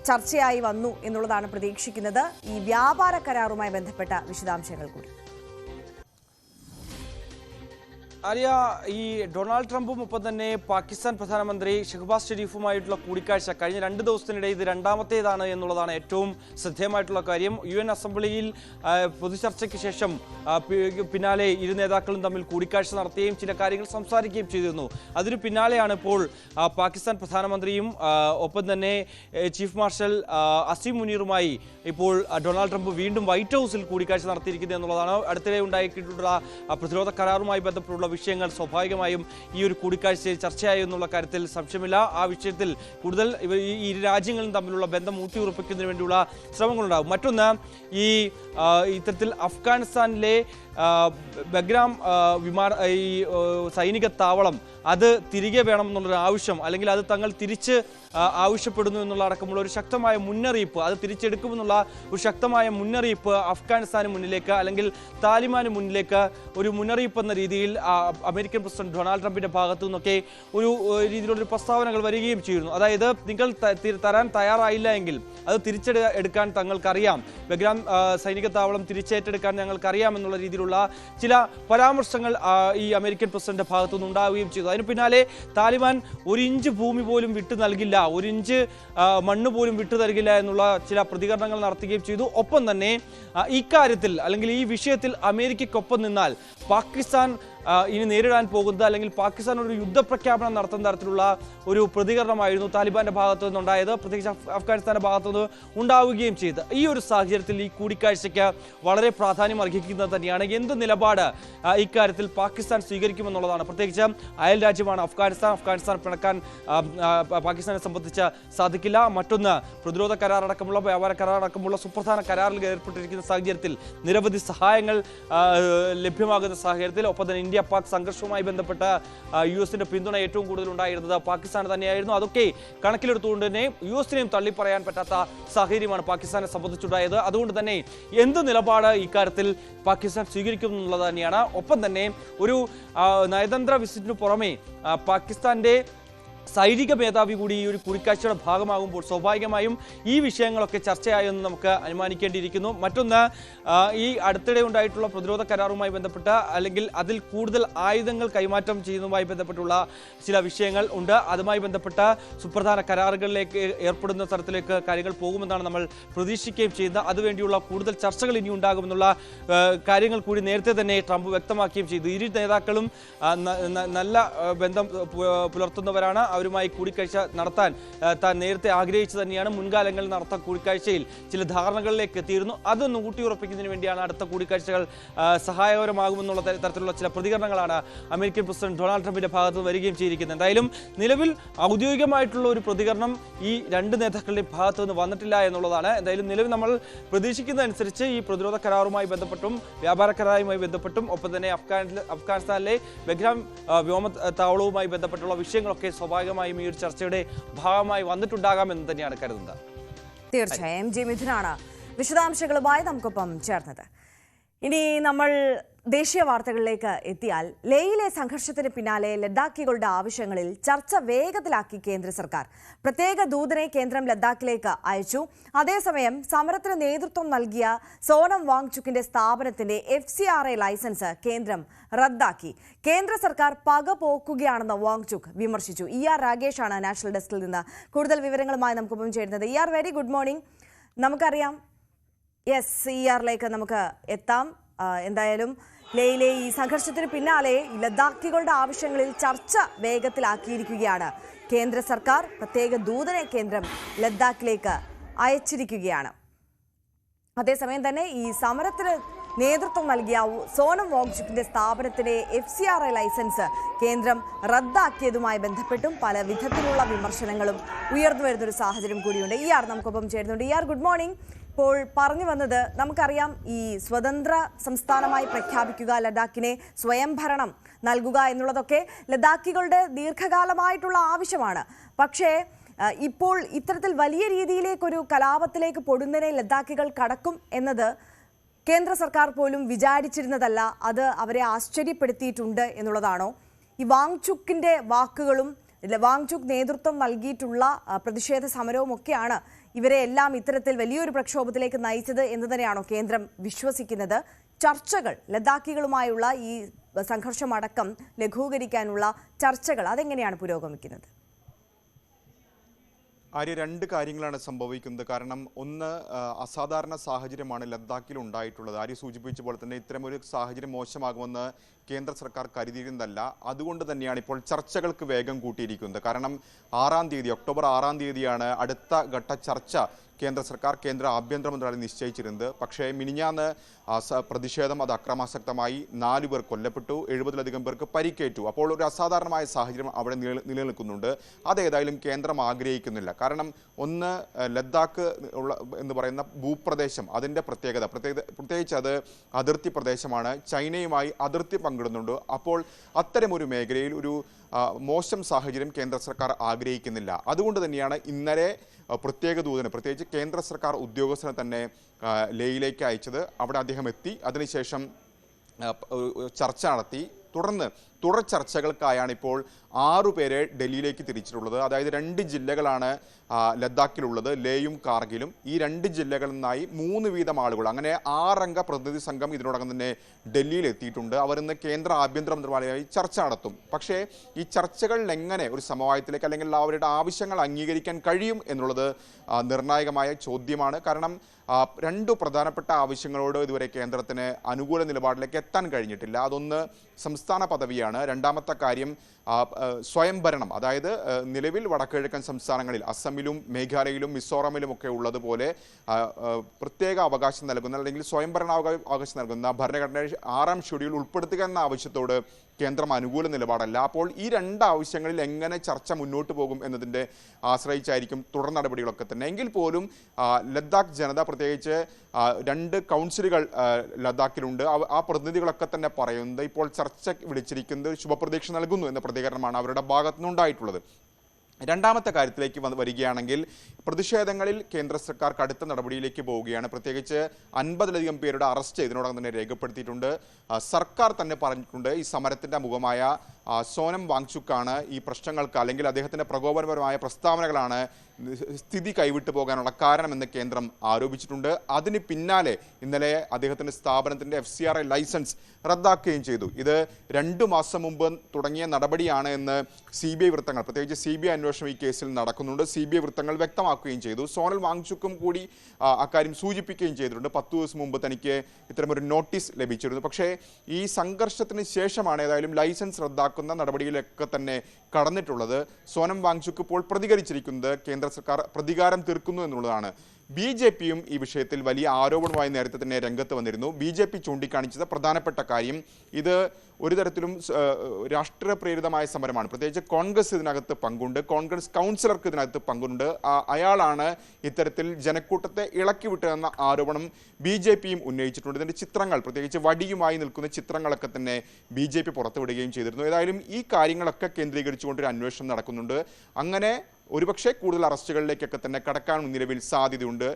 ചർച്ചയായി വന്നു എന്നുള്ളതാണ് പ്രതീക്ഷിക്കുന്നത്. ഈ വ്യാപാര കരാറുമായി ബന്ധപ്പെട്ട വിശദാംശങ്ങൾ കൂടി. ആര്യ, ഈ ഡൊണാൾഡ് ട്രംപും ഒപ്പം തന്നെ പാകിസ്ഥാൻ പ്രധാനമന്ത്രി ഷഹബാസ് ഷെരീഫുമായിട്ടുള്ള കൂടിക്കാഴ്ച കഴിഞ്ഞ 2 ദിവസത്തിനിടെ ഇത് രണ്ടാമത്തേതാണ് എന്നുള്ളതാണ് ഏറ്റവും ശ്രദ്ധേയമായിട്ടുള്ള കാര്യം. UN അസംബ്ലിയിൽ പൊതുചർച്ചയ്ക്ക് ശേഷം പിന്നാലെ ഇരു നേതാക്കളും തമ്മിൽ കൂടിക്കാഴ്ച നടത്തുകയും ചില കാര്യങ്ങൾ സംസാരിക്കുകയും ചെയ്തിരുന്നു. അതിനു പിന്നാലെയാണ് ഇപ്പോൾ പാകിസ്ഥാൻ പ്രധാനമന്ത്രിയും ഒപ്പം തന്നെ ചീഫ് മാർഷൽ അസിം മുനീറുമായി ഇപ്പോൾ ഡൊണാൾഡ് ട്രംപ് വീണ്ടും വൈറ്റ് ഹൗസിൽ കൂടിക്കാഴ്ച നടത്തിയിരിക്കുന്നത് എന്നുള്ളതാണ്. അടുത്തിടെ ഉണ്ടായിട്ടുള്ള പ്രതിരോധ കരാറുമായി ബന്ധപ്പെട്ടുള്ള വിഷയങ്ങൾ സ്വാഭാവികമായും ഈ ഒരു കൂടിക്കാഴ്ചയിൽ ചർച്ചയായി എന്നുള്ള കാര്യത്തിൽ സംശയമില്ല. ആ വിഷയത്തിൽ കൂടുതൽ ഈ ഇരു രാജ്യങ്ങളും തമ്മിലുള്ള ബന്ധം ഊട്ടിയുറപ്പിക്കുന്നതിന് വേണ്ടിയുള്ള ശ്രമങ്ങളുണ്ടാകും. മറ്റൊന്ന്, ഈ ഇത്തരത്തിൽ അഫ്ഗാനിസ്ഥാനിലെ ബഗ്രാം ഈ സൈനിക താവളം അത് തിരികെ വേണം എന്നുള്ളൊരു ആവശ്യം, അല്ലെങ്കിൽ അത് തങ്ങൾ തിരിച്ച് ആവശ്യപ്പെടുന്നു എന്നുള്ള അടക്കമുള്ള ഒരു ശക്തമായ മുന്നറിയിപ്പ്, അത് തിരിച്ചെടുക്കുമെന്നുള്ള ഒരു ശക്തമായ മുന്നറിയിപ്പ് അഫ്ഗാനിസ്ഥാന് മുന്നിലേക്ക് അല്ലെങ്കിൽ താലിബാന് മുന്നിലേക്ക് ഒരു മുന്നറിയിപ്പ് എന്ന രീതിയിൽ അമേരിക്കൻ പ്രസിഡന്റ് ഡൊണാൾഡ് ട്രംപിന്റെ ഭാഗത്തു നിന്നൊക്കെ ഒരു രീതിയിലുള്ളൊരു പ്രസ്താവനകൾ വരികയും ചെയ്യുന്നു. അതായത് നിങ്ങൾ തരാൻ തയ്യാറായില്ല എങ്കിൽ അത് തിരിച്ചെടുക്കാൻ തങ്ങൾക്കറിയാം, ബഗ്രാം സൈനിക താവളം തിരിച്ചേറ്റെടുക്കാൻ ഞങ്ങൾക്കറിയാം എന്നുള്ള രീതിയിലുള്ള ചില പരാമർശങ്ങൾ ഈ അമേരിക്കൻ പ്രസിഡന്റ് ഭാഗത്തു നിന്ന് ഉണ്ടാവുകയും ചെയ്തു. അതിന് പിന്നാലെ താലിബാൻ 1 ഇഞ്ച് ഭൂമി പോലും വിട്ടു നൽകില്ല, 1 ഇഞ്ച് മണ്ണ് പോലും വിട്ടു നൽകില്ല എന്നുള്ള ചില പ്രതികരണങ്ങൾ നടത്തുകയും ചെയ്തു. ഒപ്പം തന്നെ ഇക്കാര്യത്തിൽ അല്ലെങ്കിൽ ഈ വിഷയത്തിൽ അമേരിക്കയ്ക്കൊപ്പം നിന്നാൽ പാകിസ്ഥാൻ ഇനി നേരിടാൻ പോകുന്നത് അല്ലെങ്കിൽ പാകിസ്ഥാൻ ഒരു യുദ്ധപ്രഖ്യാപനം നടത്തുന്ന തരത്തിലുള്ള ഒരു പ്രതികരണമായിരുന്നു താലിബാന്റെ ഭാഗത്തു നിന്നുണ്ടായത്, പ്രത്യേകിച്ച് അഫ്ഗാനിസ്ഥാന്റെ ഭാഗത്തുനിന്ന് ഉണ്ടാവുകയും ചെയ്ത്. ഈ ഒരു സാഹചര്യത്തിൽ ഈ കൂടിക്കാഴ്ചയ്ക്ക് വളരെ പ്രാധാന്യം അർഹിക്കുന്നത് തന്നെയാണ്. എന്ത് നിലപാട് ഇക്കാര്യത്തിൽ പാകിസ്ഥാൻ സ്വീകരിക്കുമെന്നുള്ളതാണ്. പ്രത്യേകിച്ച് അയൽ രാജ്യമാണ് അഫ്ഗാനിസ്ഥാൻ പിണക്കാൻ പാകിസ്ഥാനെ സംബന്ധിച്ച് സാധിക്കില്ല. മറ്റൊന്ന്, പ്രതിരോധ കരാറടക്കമുള്ള വ്യാപാര കരാറടക്കമുള്ള സുപ്രധാന കരാറിൽ ഏർപ്പെട്ടിരിക്കുന്ന സാഹചര്യത്തിൽ നിരവധി സഹായങ്ങൾ ലഭ്യമാകുന്ന സാഹചര്യത്തിൽ ഒപ്പം തന്നെ ഇന്ത്യ പാക് സംഘർഷവുമായി ബന്ധപ്പെട്ട US-ന്റെ പിന്തുണ ഏറ്റവും കൂടുതൽ ഉണ്ടായിരുന്നത് പാകിസ്ഥാൻ തന്നെയായിരുന്നു. അതൊക്കെ കണക്കിലെടുത്തുകൊണ്ട് തന്നെ US-നെയും തള്ളിപ്പറയാൻ പറ്റാത്ത സാഹചര്യമാണ് പാകിസ്ഥാനെ സംബന്ധിച്ചുണ്ടായത്. അതുകൊണ്ട് തന്നെ എന്ത് നിലപാട് ഇക്കാര്യത്തിൽ പാകിസ്ഥാൻ സ്വീകരിക്കും എന്നുള്ളത് തന്നെയാണ്. ഒപ്പം തന്നെ ഒരു നയതന്ത്ര വിസിറ്റിന് പുറമെ പാകിസ്ഥാന്റെ സൈനിക മേധാവി കൂടി ഈ ഒരു കൂടിക്കാഴ്ചയുടെ ഭാഗമാകുമ്പോൾ സ്വാഭാവികമായും ഈ വിഷയങ്ങളൊക്കെ ചർച്ചയായെന്ന് നമുക്ക് അനുമാനിക്കേണ്ടിയിരിക്കുന്നു. മറ്റൊന്ന്, ഈ അടുത്തിടെ ഉണ്ടായിട്ടുള്ള പ്രതിരോധ കരാറുമായി ബന്ധപ്പെട്ട അല്ലെങ്കിൽ അതിൽ കൂടുതൽ ആയുധങ്ങൾ കൈമാറ്റം ചെയ്യുന്നതുമായി ബന്ധപ്പെട്ടുള്ള ചില വിഷയങ്ങൾ ഉണ്ട്. അതുമായി ബന്ധപ്പെട്ട സുപ്രധാന കരാറുകളിലേക്ക് ഏർപ്പെടുന്ന തരത്തിലേക്ക് കാര്യങ്ങൾ പോകുമെന്നാണ് നമ്മൾ പ്രതീക്ഷിക്കുകയും ചെയ്യുന്നത്. അതുവേണ്ടിയുള്ള കൂടുതൽ ചർച്ചകൾ ഇനി ഉണ്ടാകുമെന്നുള്ള കാര്യങ്ങൾ കൂടി നേരത്തെ തന്നെ ട്രംപ് വ്യക്തമാക്കുകയും ചെയ്തു. ഇരു നേതാക്കളും നല്ല ബന്ധം പുലർത്തുന്നവരാണ്. അവരുമായി കൂടിക്കാഴ്ച നടത്താൻ താൻ നേരത്തെ ആഗ്രഹിച്ചു തന്നെയാണ്. മുൻകാലങ്ങളിൽ നടത്ത കൂടിക്കാഴ്ചയിൽ ചില ധാരണകളിലേക്ക് എത്തിയിരുന്നു. അതൊന്ന് ഊട്ടിയുറപ്പിക്കുന്നതിന് വേണ്ടിയാണ് അടുത്ത കൂടിക്കാഴ്ചകൾ സഹായകരമാകുമെന്നുള്ള തരത്തിലുള്ള ചില പ്രതികരണങ്ങളാണ് അമേരിക്കൻ പ്രസിഡന്റ് ഡൊണാൾഡ് ട്രംപിന്റെ ഭാഗത്ത് വരികയും ചെയ്തിരിക്കുന്നത്. എന്തായാലും നിലവിൽ ഔദ്യോഗികമായിട്ടുള്ള ഒരു പ്രതികരണം ഈ 2 നേതാക്കളുടെ ഭാഗത്തു നിന്ന് വന്നിട്ടില്ല എന്നുള്ളതാണ്. എന്തായാലും നിലവിൽ നമ്മൾ പ്രതീക്ഷിക്കുന്നതനുസരിച്ച് ഈ പ്രതിരോധ കരാറുമായി ബന്ധപ്പെട്ടും വ്യാപാര കരാറുമായി ബന്ധപ്പെട്ടും ഒപ്പം തന്നെ അഫ്ഗാനിസ്ഥാനിലെ ബഗ്രാം വ്യോമത്താവളവുമായി ബന്ധപ്പെട്ടുള്ള വിഷയങ്ങളൊക്കെ സ്വാഭാവികമായും ഈ ഒരു ചർച്ചയുടെ ഭാഗമായി വന്നിട്ടുണ്ടാകാമെന്ന് തന്നെയാണ് കരുതുന്നത്. തീർച്ചയായും MG മിഥുനാണ് വിശദാംശങ്ങളുമായി നമുക്കൊപ്പം ചേർന്നത്. ഇനി നമ്മൾ ദേശീയ വാർത്തകളിലേക്ക് എത്തിയാൽ ലേയിലെ സംഘർഷത്തിന് പിന്നാലെ ലഡാക്കികളുടെ ആവശ്യങ്ങളിൽ ചർച്ച വേഗത്തിലാക്കി കേന്ദ്ര സർക്കാർ. പ്രത്യേക ദൂതനെ കേന്ദ്രം ലഡാക്കിലേക്ക് അയച്ചു. അതേസമയം സമരത്തിന് നേതൃത്വം നൽകിയ സോനം വാങ്ചുക്കിന്റെ സ്ഥാപനത്തിന്റെ FCRA ലൈസൻസ് കേന്ദ്രം റദ്ദാക്കി. കേന്ദ്ര സർക്കാർ പക പോക്കുകയാണെന്ന് വാങ്ചുക്ക് വിമർശിച്ചു. ER രാഗേഷാണ് നാഷണൽ ഡെസ്കിൽ നിന്ന് കൂടുതൽ വിവരങ്ങളുമായി നമുക്കൊപ്പം ചേരുന്നത്. ER, very good morning. നമുക്കറിയാം, ERലേക്ക് നമുക്ക് എത്താം. എന്തായാലും ലേയിലെ ഈ സംഘർഷത്തിന് പിന്നാലെ ലഡാക്കികളുടെ ആവശ്യങ്ങളിൽ ചർച്ച വേഗത്തിലാക്കിയിരിക്കുകയാണ് കേന്ദ്ര സർക്കാർ. പ്രത്യേക ദൂതനെ കേന്ദ്രം ലഡാക്കിലേക്ക് അയച്ചിരിക്കുകയാണ്. അതേസമയം തന്നെ ഈ സമരത്തിന് നേതൃത്വം നൽകിയ സോനം വാങ്ചുക്കിന്റെ സ്ഥാപനത്തിന്റെ FCRA ലൈസൻസ് കേന്ദ്രം റദ്ദാക്കിയതുമായി ബന്ധപ്പെട്ടും പല വിധത്തിലുള്ള വിമർശനങ്ങളും ഉയർന്നു വരുന്നൊരു സാഹചര്യം കൂടിയുണ്ട്. ER നമുക്കൊപ്പം ചേരുന്നുണ്ട്. ER, good morning. ഇപ്പോൾ പറഞ്ഞു വന്നത്, നമുക്കറിയാം, ഈ സ്വതന്ത്ര സംസ്ഥാനമായി പ്രഖ്യാപിക്കുക, ലഡാക്കിനെ സ്വയംഭരണം നൽകുക എന്നുള്ളതൊക്കെ ലഡാക്കികളുടെ ദീർഘകാലമായിട്ടുള്ള ആവശ്യമാണ്. പക്ഷേ ഇപ്പോൾ ഇത്തരത്തിൽ വലിയ രീതിയിലേക്കൊരു കലാപത്തിലേക്ക് പൊടുന്നതിനെ ലഡാക്കികൾ കടക്കും എന്നത് കേന്ദ്ര സർക്കാർ പോലും വിചാരിച്ചിരുന്നതല്ല. അത് അവരെ ആശ്ചര്യപ്പെടുത്തിയിട്ടുണ്ട് എന്നുള്ളതാണോ? ഈ വാങ്ചുക്കിന്റെ വാക്കുകളും വാങ്ചുക്ക് നേതൃത്വം നൽകിയിട്ടുള്ള പ്രതിഷേധ സമരവും ഒക്കെയാണ് ഇവരെ എല്ലാം ഇത്തരത്തിൽ വലിയൊരു പ്രക്ഷോഭത്തിലേക്ക് നയിച്ചത് എന്ന് തന്നെയാണോ കേന്ദ്രം വിശ്വസിക്കുന്നത്? ചർച്ചകൾ, ലഡാക്കികളുമായുള്ള ഈ സംഘർഷമടക്കം ലഘൂകരിക്കാനുള്ള ചർച്ചകൾ, അതെങ്ങനെയാണ് പുരോഗമിക്കുന്നത്? രണ്ട് കാര്യങ്ങളാണ് സംഭവിക്കുന്നത്. കാരണം ഒന്ന്, അസാധാരണ സാഹചര്യമാണ് ലഡാക്കിൽ ഉണ്ടായിട്ടുള്ളത്. സൂചിപ്പിച്ച പോലെ തന്നെ ഇത്തരമൊരു സാഹചര്യം മോശമാകുമെന്ന് കേന്ദ്ര സർക്കാർ കരുതിയിരുന്നതല്ല. അതുകൊണ്ട് തന്നെയാണ് ഇപ്പോൾ ചർച്ചകൾക്ക് വേഗം കൂട്ടിയിരിക്കുന്നത്. കാരണം ഒക്ടോബർ 6 തീയതിയാണ് അടുത്ത ഘട്ട ചർച്ച കേന്ദ്ര ആഭ്യന്തര മന്ത്രാലയം നിശ്ചയിച്ചിരുന്നത്. പക്ഷേ മിനിഞ്ഞാന്ന് പ്രതിഷേധം അത് അക്രമാസക്തമായി. 4 പേർ കൊല്ലപ്പെട്ടു, 70-ലധികം പേർക്ക് പരിക്കേറ്റു. അപ്പോൾ ഒരു അസാധാരണമായ സാഹചര്യം അവിടെ നിലനിൽക്കുന്നുണ്ട്. അതേതായാലും കേന്ദ്രം ആഗ്രഹിക്കുന്നില്ല. കാരണം ഒന്ന്, ലഡാക്ക് എന്ന് പറയുന്ന ഭൂപ്രദേശം, അതിൻ്റെ പ്രത്യേകിച്ച് അത് അതിർത്തി പ്രദേശമാണ്. ചൈനയുമായി അതിർത്തി പങ്കിടുന്നുണ്ട്. അപ്പോൾ അത്തരമൊരു മേഖലയിൽ ഒരു മോശം സാഹചര്യം കേന്ദ്ര സർക്കാർ ആഗ്രഹിക്കുന്നില്ല. അതുകൊണ്ട് തന്നെയാണ് ഇന്നലെ പ്രത്യേക ദൂതന്, പ്രത്യേകിച്ച് കേന്ദ്ര സർക്കാർ ഉദ്യോഗസ്ഥനെ തന്നെ ലേയിലേക്ക് അയച്ചത്. അവിടെ അദ്ദേഹം എത്തി. അതിനുശേഷം ചർച്ച നടത്തി. തുടർ ചർച്ചകൾക്കായാണ് ഇപ്പോൾ 6 പേരെ ഡൽഹിയിലേക്ക് തിരിച്ചിട്ടുള്ളത്. അതായത് 2 ജില്ലകളാണ് ലഡാക്കിലുള്ളത്, ലേയും കാർഗിലും. ഈ 2 ജില്ലകളിൽ നിന്നായി 3 വീതം ആളുകൾ, അങ്ങനെ 6 അംഗ പ്രതിനിധി സംഘം ഇതിനോടകം തന്നെ ഡൽഹിയിൽ എത്തിയിട്ടുണ്ട്. അവരിന്ന് കേന്ദ്ര ആഭ്യന്തര മന്ത്രാലയവുമായി ചർച്ച നടത്തും. പക്ഷേ ഈ ചർച്ചകളിൽ എങ്ങനെ ഒരു സമവായത്തിലേക്ക് അല്ലെങ്കിൽ അവരുടെ ആവശ്യങ്ങൾ അംഗീകരിക്കാൻ കഴിയും എന്നുള്ളത് നിർണായകമായ ചോദ്യമാണ്. കാരണം 2 പ്രധാനപ്പെട്ട ആവശ്യങ്ങളോട് ഇതുവരെ കേന്ദ്രത്തിന് അനുകൂല നിലപാടിലേക്ക് എത്താൻ കഴിഞ്ഞിട്ടില്ല. അതൊന്ന് സംസ്ഥാന പദവിയാണ്. രണ്ടാമത്തെ കാര്യം സ്വയംഭരണം. അതായത് നിലവിൽ വടക്കുകിഴക്കൻ സംസ്ഥാനങ്ങളിൽ അസമിലും മേഘാലയയിലും മിസോറാമിലും ഒക്കെ ഉള്ളതുപോലെ പ്രത്യേക അവകാശം നൽകുന്ന അല്ലെങ്കിൽ സ്വയംഭരണാവകാശം നൽകുന്ന ഭരണഘടനയുടെ 6ാം ഷെഡ്യൂൾ ഉൾപ്പെടുത്തുക എന്ന ആവശ്യത്തോട് കേന്ദ്രം അനുകൂല നിലപാടല്ല. അപ്പോൾ ഈ 2 ആവശ്യങ്ങളിൽ എങ്ങനെ ചർച്ച മുന്നോട്ട് പോകും എന്നതിൻ്റെ ആശ്രയിച്ചായിരിക്കും തുടർ നടപടികളൊക്കെ തന്നെ. എങ്കിൽ പോലും ലഡാക്ക് ജനത, പ്രത്യേകിച്ച് 2 കൗൺസിലുകൾ ലഡാക്കിലുണ്ട്, ആ പ്രതിനിധികളൊക്കെ തന്നെ പറയുന്നത് ഇപ്പോൾ ചർച്ച വിളിച്ചിരിക്കുന്നത് ശുഭപ്രതീക്ഷ നൽകുന്നു എന്ന പ്രതികരണമാണ് അവരുടെ ഭാഗത്തു നിന്നുണ്ടായിട്ടുള്ളത്. രണ്ടാമത്തെ കാര്യത്തിലേക്ക് വരികയാണെങ്കിൽ, പ്രതിഷേധങ്ങളിൽ കേന്ദ്ര സർക്കാർ കടുത്ത നടപടിയിലേക്ക് പോവുകയാണ്. പ്രത്യേകിച്ച് 50-ലധികം പേരുടെ അറസ്റ്റ് ഇതിനോടകം തന്നെ രേഖപ്പെടുത്തിയിട്ടുണ്ട്. സർക്കാർ തന്നെ പറഞ്ഞിട്ടുണ്ട് ഈ സമരത്തിൻ്റെ മുഖമായ സോനം വാങ്ചുക്കാണ് ഈ പ്രശ്നങ്ങൾക്ക്, അല്ലെങ്കിൽ അദ്ദേഹത്തിൻ്റെ പ്രകോപനപരമായ പ്രസ്താവനകളാണ് സ്ഥിതി കൈവിട്ടു പോകാനുള്ള കാരണമെന്ന് കേന്ദ്രം ആരോപിച്ചിട്ടുണ്ട്. അതിന് പിന്നാലെ ഇന്നലെ അദ്ദേഹത്തിൻ്റെ സ്ഥാപനത്തിൻ്റെ FCRA ലൈസൻസ് റദ്ദാക്കുകയും ചെയ്തു. ഇത് 2 മാസം മുമ്പ് തുടങ്ങിയ നടപടിയാണ് എന്ന് CBI വൃത്തങ്ങൾ, പ്രത്യേകിച്ച് CBI അന്വേഷണം ഈ കേസിൽ നടക്കുന്നുണ്ട്. CBI വൃത്തങ്ങൾ വ്യക്തമാക്കുകയും ചെയ്തു. സോനൽ വാങ്ചുക്കും കൂടി അക്കാര്യം സൂചിപ്പിക്കുകയും ചെയ്തിട്ടുണ്ട്. 10 ദിവസം മുമ്പ് തനിക്ക് ഇത്തരമൊരു നോട്ടീസ് ലഭിച്ചിരുന്നു. പക്ഷേ ഈ സംഘർഷത്തിന് ശേഷമാണ് ഏതായാലും ലൈസൻസ് റദ്ദാക്കുന്ന നടപടിയിലൊക്കെ തന്നെ കടന്നിട്ടുള്ളത്. സോനം വാങ്ചുക്ക് ഇപ്പോൾ പ്രതികരിച്ചിരിക്കുന്നത് കേന്ദ്ര സർക്കാർ പ്രതികാരം തീർക്കുന്നു എന്നുള്ളതാണ്. BJPയും ഈ വിഷയത്തിൽ വലിയ ആരോപണവുമായി നേരത്തെ തന്നെ രംഗത്ത് വന്നിരുന്നു. BJP ചൂണ്ടിക്കാണിച്ചത് പ്രധാനപ്പെട്ട കാര്യം, ഇത് ഒരു തരത്തിലും രാഷ്ട്രീയ പ്രേരിതമായ സമരമാണ്. പ്രത്യേകിച്ച് കോൺഗ്രസ് ഇതിനകത്ത് പങ്കുണ്ട്, കോൺഗ്രസ് കൗൺസിലർക്ക് ഇതിനകത്ത് പങ്കുണ്ട്. അയാളാണ് ഇത്തരത്തിൽ ജനക്കൂട്ടത്തെ ഇളക്കി വിട്ടതെന്ന ആരോപണം BJPയും ഉന്നയിച്ചിട്ടുണ്ട്. ഇതിൻ്റെ ചിത്രങ്ങൾ, പ്രത്യേകിച്ച് വടിയുമായി നിൽക്കുന്ന ചിത്രങ്ങളൊക്കെ തന്നെ BJP പുറത്തുവിടുകയും ചെയ്തിരുന്നു. ഏതായാലും ഈ കാര്യങ്ങളൊക്കെ കേന്ദ്രീകരിച്ചുകൊണ്ടൊരു അന്വേഷണം നടക്കുന്നുണ്ട്. അങ്ങനെ ഒരുപക്ഷെ കൂടുതൽ അറസ്റ്റുകളിലേക്കൊക്കെ തന്നെ കടക്കാൻ നിലവിൽ സാധ്യതയുണ്ട്.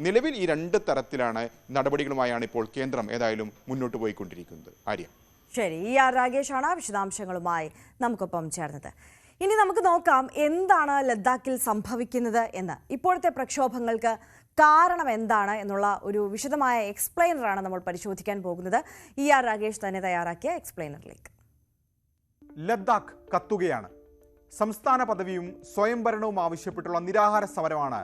നിലവിൽ ഈ രണ്ട് തരത്തിലാണ് നടപടികളുമായാണ് ഇപ്പോൾ കേന്ദ്രം ഏതായാലും മുന്നോട്ട് പോയിക്കൊണ്ടിരിക്കുന്നത്. ആര്യ. ശരി, രാഗേഷാണ് വിശദാംശങ്ങളുമായി നമുക്കൊപ്പം ചേർന്നത്. ഇനി നമുക്ക് നോക്കാം എന്താണ് ലഡാക്കിൽ സംഭവിക്കുന്നത് എന്ന്. ഇപ്പോഴത്തെ പ്രക്ഷോഭങ്ങൾക്ക് കാരണം എന്താണ് എന്നുള്ള ഒരു വിശദമായ എക്സ്പ്ലെയിനറാണ് നമ്മൾ പരിശോധിക്കാൻ പോകുന്നത്. രാഗേഷ് തന്നെ തയ്യാറാക്കിയ എക്സ്പ്ലെയിനറിലേക്ക്. ലഡാക്ക് കത്തുകയാണ്. സംസ്ഥാന പദവിയും സ്വയംഭരണവും ആവശ്യപ്പെട്ടുള്ള നിരാഹാര സമരമാണ്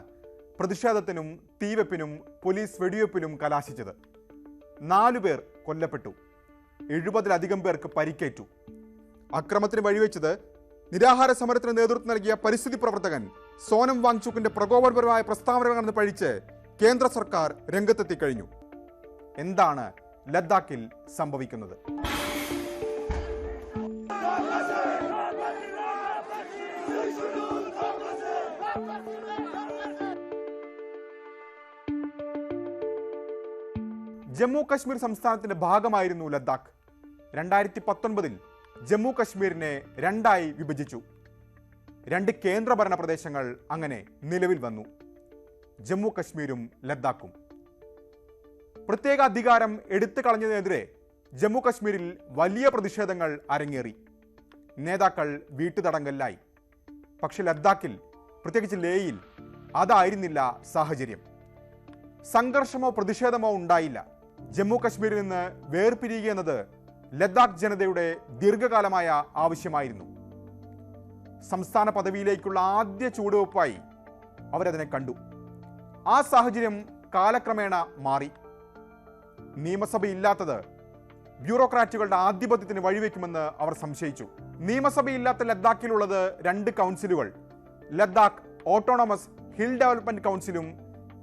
പ്രതിഷേധത്തിനും തീവെപ്പിനും പോലീസ് വെടിവെപ്പിനും കലാശിച്ചത്. 4 പേർ കൊല്ലപ്പെട്ടു, 70-ലധികം പേർക്ക് പരിക്കേറ്റു. അക്രമത്തിന് വഴിവെച്ചത് നിരാഹാര സമരത്തിന് നേതൃത്വം നൽകിയ പരിസ്ഥിതി പ്രവർത്തകൻ സോനം വാങ്ചുക്കിന്റെ പ്രകോപനപരമായ പ്രസ്താവനകളെന്ന് പഴിച്ച് കേന്ദ്ര സർക്കാർ രംഗത്തെത്തിക്കഴിഞ്ഞു. എന്താണ് ലഡാക്കിൽ സംഭവിക്കുന്നത്? ജമ്മു കശ്മീർ സംസ്ഥാനത്തിന്റെ ഭാഗമായിരുന്നു ലഡാക്ക്. 2019-ൽ ജമ്മു കശ്മീരിനെ 2ആയി വിഭജിച്ചു. 2 കേന്ദ്രഭരണ പ്രദേശങ്ങൾ അങ്ങനെ നിലവിൽ വന്നു, ജമ്മു കശ്മീരും ലഡാക്കും. പ്രത്യേക അധികാരം എടുത്തു കളഞ്ഞതിനെതിരെ ജമ്മു കശ്മീരിൽ വലിയ പ്രതിഷേധങ്ങൾ അരങ്ങേറി. നേതാക്കൾ വീട്ടുതടങ്കലിലായി. പക്ഷെ ലഡാക്കിൽ, പ്രത്യേകിച്ച് ലേയിൽ, അതായിരുന്നില്ല സാഹചര്യം. സംഘർഷമോ പ്രതിഷേധമോ ഉണ്ടായില്ല. ജമ്മു കശ്മീരിൽ നിന്ന് വേർപിരിയുക എന്നത് ലഡാക്ക് ജനതയുടെ ദീർഘകാലമായ ആവശ്യമായിരുന്നു. സംസ്ഥാന പദവിയിലേക്കുള്ള ആദ്യ ചുവടുവെപ്പായി അവരതിനെ കണ്ടു. ആ സാഹചര്യം കാലക്രമേണ മാറി. നിയമസഭയില്ലാത്തത് ബ്യൂറോക്രാറ്റുകളുടെ ആധിപത്യത്തിന് വഴിവെക്കുമെന്ന് അവർ സംശയിച്ചു. നിയമസഭയില്ലാത്ത ലഡാക്കിലുള്ളത് 2 കൗൺസിലുകൾ, ലഡാക്ക് ഓട്ടോണമസ് ഹിൽ ഡെവലപ്മെന്റ് കൗൺസിലും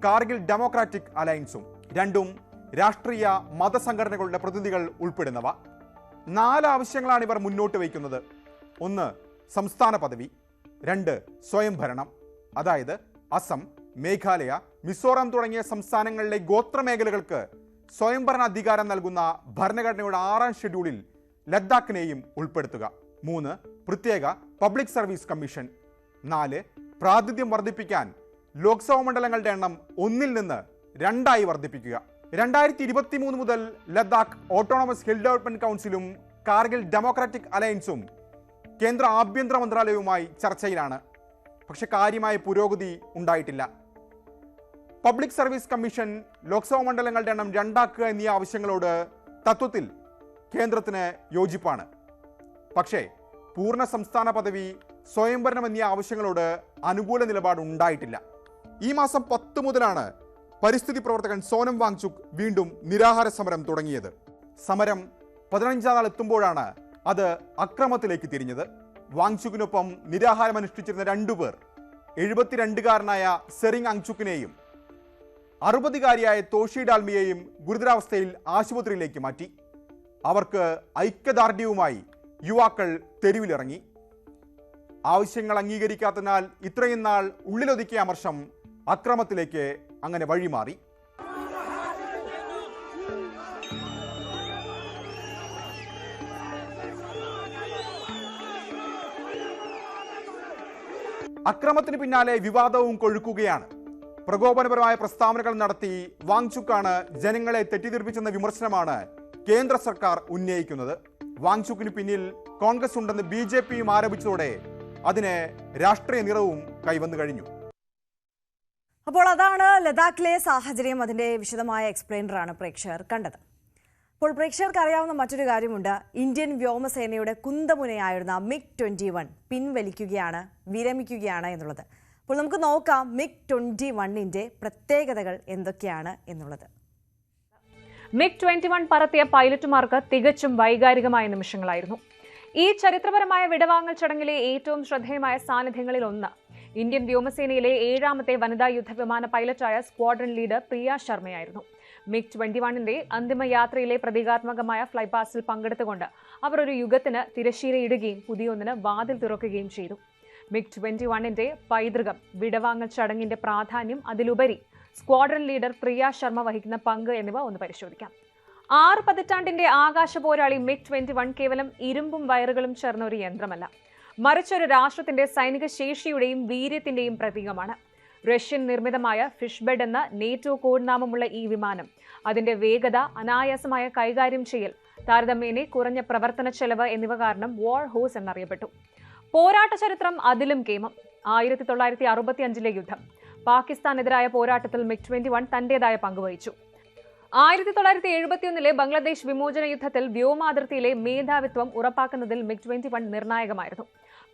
കാർഗിൽ ഡെമോക്രാറ്റിക് അലയൻസും. രണ്ടും രാഷ്ട്രീയ മതസംഘടനകളുടെ പ്രതിനിധികൾ ഉൾപ്പെടുന്നവ. 4 ആവശ്യങ്ങളാണ് ഇവർ മുന്നോട്ട് വയ്ക്കുന്നത്. 1 സംസ്ഥാന പദവി, 2 സ്വയംഭരണം, അതായത് അസം, മേഘാലയ, മിസോറാം തുടങ്ങിയ സംസ്ഥാനങ്ങളിലെ ഗോത്രമേഖലകൾക്ക് സ്വയംഭരണ അധികാരം നൽകുന്ന ഭരണഘടനയുടെ 6ാം ഷെഡ്യൂളിൽ ലഡാക്കിനെയും ഉൾപ്പെടുത്തുക. 3 പ്രത്യേക പബ്ലിക് സർവീസ് കമ്മീഷൻ. 4 പ്രാതിനിധ്യം വർദ്ധിപ്പിക്കാൻ ലോക്സഭാ മണ്ഡലങ്ങളുടെ എണ്ണം 1-ൽ നിന്ന് 2ആയി വർദ്ധിപ്പിക്കുക. 2023 മുതൽ ലഡാക്ക് ഓട്ടോണമസ് ഹിൽ ഡെവലപ്മെന്റ് കൗൺസിലും കാർഗിൽ ഡെമോക്രാറ്റിക് അലയൻസും കേന്ദ്ര ആഭ്യന്തര മന്ത്രാലയവുമായി ചർച്ചയിലാണ്. പക്ഷെ കാര്യമായ പുരോഗതി ഉണ്ടായിട്ടില്ല. പബ്ലിക് സർവീസ് കമ്മീഷൻ, ലോക്സഭാ മണ്ഡലങ്ങളുടെ എണ്ണം 2ആക്കുക എന്നീ ആവശ്യങ്ങളോട് തത്വത്തിൽ കേന്ദ്രത്തിന് യോജിപ്പാണ്. പക്ഷേ പൂർണ്ണ സംസ്ഥാന പദവി, സ്വയംഭരണം എന്നീ ആവശ്യങ്ങളോട് അനുകൂല നിലപാട് ഉണ്ടായിട്ടില്ല. ഈ മാസം 10 മുതലാണ് പരിസ്ഥിതി പ്രവർത്തകൻ സോനം വാങ്ചുക് വീണ്ടും നിരാഹാര സമരം തുടങ്ങിയത്. സമരം 15-ാം നാൾ എത്തുമ്പോഴാണ് അത് അക്രമത്തിലേക്ക് തിരിഞ്ഞത്. വാങ്ചുക്കിനൊപ്പം നിരാഹാരമനുഷ്ഠിച്ചിരുന്ന 2 പേർ, 72-കാരനായ സെറിങ് അങ്ചുക്കിനെയും 60-കാരിയായ തോഷി ഡാൽമിയെയും ഗുരുതരാവസ്ഥയിൽ ആശുപത്രിയിലേക്ക് മാറ്റി. അവർക്ക് ഐക്യദാർഢ്യവുമായി യുവാക്കൾ തെരുവിലിറങ്ങി. ആവശ്യങ്ങൾ അംഗീകരിക്കാത്തതിനാൽ ഇത്രയും നാൾ ഉള്ളിലൊതുക്കിയ അമർഷം അക്രമത്തിലേക്ക് അങ്ങനെ വഴിമാറി. അക്രമത്തിന് പിന്നാലെ വിവാദവും കൊഴുക്കുകയാണ്. പ്രകോപനപരമായ പ്രസ്താവനകൾ നടത്തി വാങ്ചുക്കാണ് ജനങ്ങളെ തെറ്റിദ്ധരിപ്പിച്ചെന്ന വിമർശനമാണ് കേന്ദ്ര സർക്കാർ ഉന്നയിക്കുന്നത്. വാങ്ചുക്കിന് പിന്നിൽ കോൺഗ്രസ് ഉണ്ടെന്ന് BJPയും ആരോപിച്ചതോടെ അതിന് രാഷ്ട്രീയ നിറവും കൈവന്നു കഴിഞ്ഞു. അപ്പോൾ അതാണ് ലഡാക്കിലെ സാഹചര്യം. അതിൻ്റെ വിശദമായ എക്സ്പ്ലെയിനറാണ് പ്രേക്ഷകർ കണ്ടത്. അപ്പോൾ പ്രേക്ഷകർക്ക് അറിയാവുന്ന മറ്റൊരു കാര്യമുണ്ട്. ഇന്ത്യൻ വ്യോമസേനയുടെ കുന്തമുനയായിരുന്ന MiG-21 പിൻവലിക്കുകയാണ്, വിരമിക്കുകയാണ് എന്നുള്ളത്. അപ്പോൾ നമുക്ക് നോക്കാം MiG-21ന്റെ പ്രത്യേകതകൾ എന്തൊക്കെയാണ് എന്നുള്ളത്. MiG-21 പറത്തിയ പൈലറ്റുമാർക്ക് തികച്ചും വൈകാരികമായ നിമിഷങ്ങളായിരുന്നു. ഈ ചരിത്രപരമായ വിടവാങ്ങൽ ചടങ്ങിലെ ഏറ്റവും ശ്രദ്ധേയമായ സാന്നിധ്യങ്ങളിൽ ഒന്ന് ഇന്ത്യൻ വ്യോമസേനയിലെ 7ാമത്തെ വനിതാ യുദ്ധവിമാന പൈലറ്റായ സ്ക്വാഡ്രൺ ലീഡർ പ്രിയ ശർമ്മയായിരുന്നു. MiG-21ന്റെ അന്തിമ യാത്രയിലെ പ്രതീകാത്മകമായ ഫ്ലൈപാസ്റ്റിൽ പങ്കെടുത്തുകൊണ്ട് അവർ ഒരു യുഗത്തിന് തിരശ്ശീലയിടുകയും പുതിയൊന്നിന് വാതിൽ തുറക്കുകയും ചെയ്തു. MiG-21ന്റെ പൈതൃകം, വിടവാങ്ങൽ ചടങ്ങിന്റെ പ്രാധാന്യം, അതിലുപരി സ്ക്വാഡ്രൺ ലീഡർ പ്രിയ ശർമ്മ വഹിക്കുന്ന പങ്ക് എന്നിവ ഒന്ന് പരിശോധിക്കാം. 6 പതിറ്റാണ്ടിന്റെ ആകാശ പോരാളി MiG-21 കേവലം ഇരുമ്പും വയറുകളും ചേർന്ന ഒരു യന്ത്രമല്ല. മറിച്ചൊരു രാഷ്ട്രത്തിന്റെ സൈനിക ശേഷിയുടെയും വീര്യത്തിന്റെയും പ്രതീകമാണ്. റഷ്യൻ നിർമ്മിതമായ ഫിഷ്ബെഡ് എന്ന നേറ്റോ കോഡ്നാമമുള്ള ഈ വിമാനം അതിന്റെ വേഗത, അനായാസമായ കൈകാര്യം ചെയ്യൽ, താരതമ്യേന കുറഞ്ഞ പ്രവർത്തന ചെലവ് എന്നിവ കാരണം വാർ ഹോഴ്സ് എന്നറിയപ്പെട്ടു. പോരാട്ട ചരിത്രം അതിലും കേമം. 1965 യുദ്ധം. പാകിസ്ഥാനെതിരായ പോരാട്ടത്തിൽ MiG-21 തന്റേതായ പങ്കുവഹിച്ചു. 1971 ബംഗ്ലാദേശ് വിമോചന യുദ്ധത്തിൽ വ്യോമാതിർത്തിയിലെ മേധാവിത്വം ഉറപ്പാക്കുന്നതിൽ MiG-21 നിർണായകമായിരുന്നു.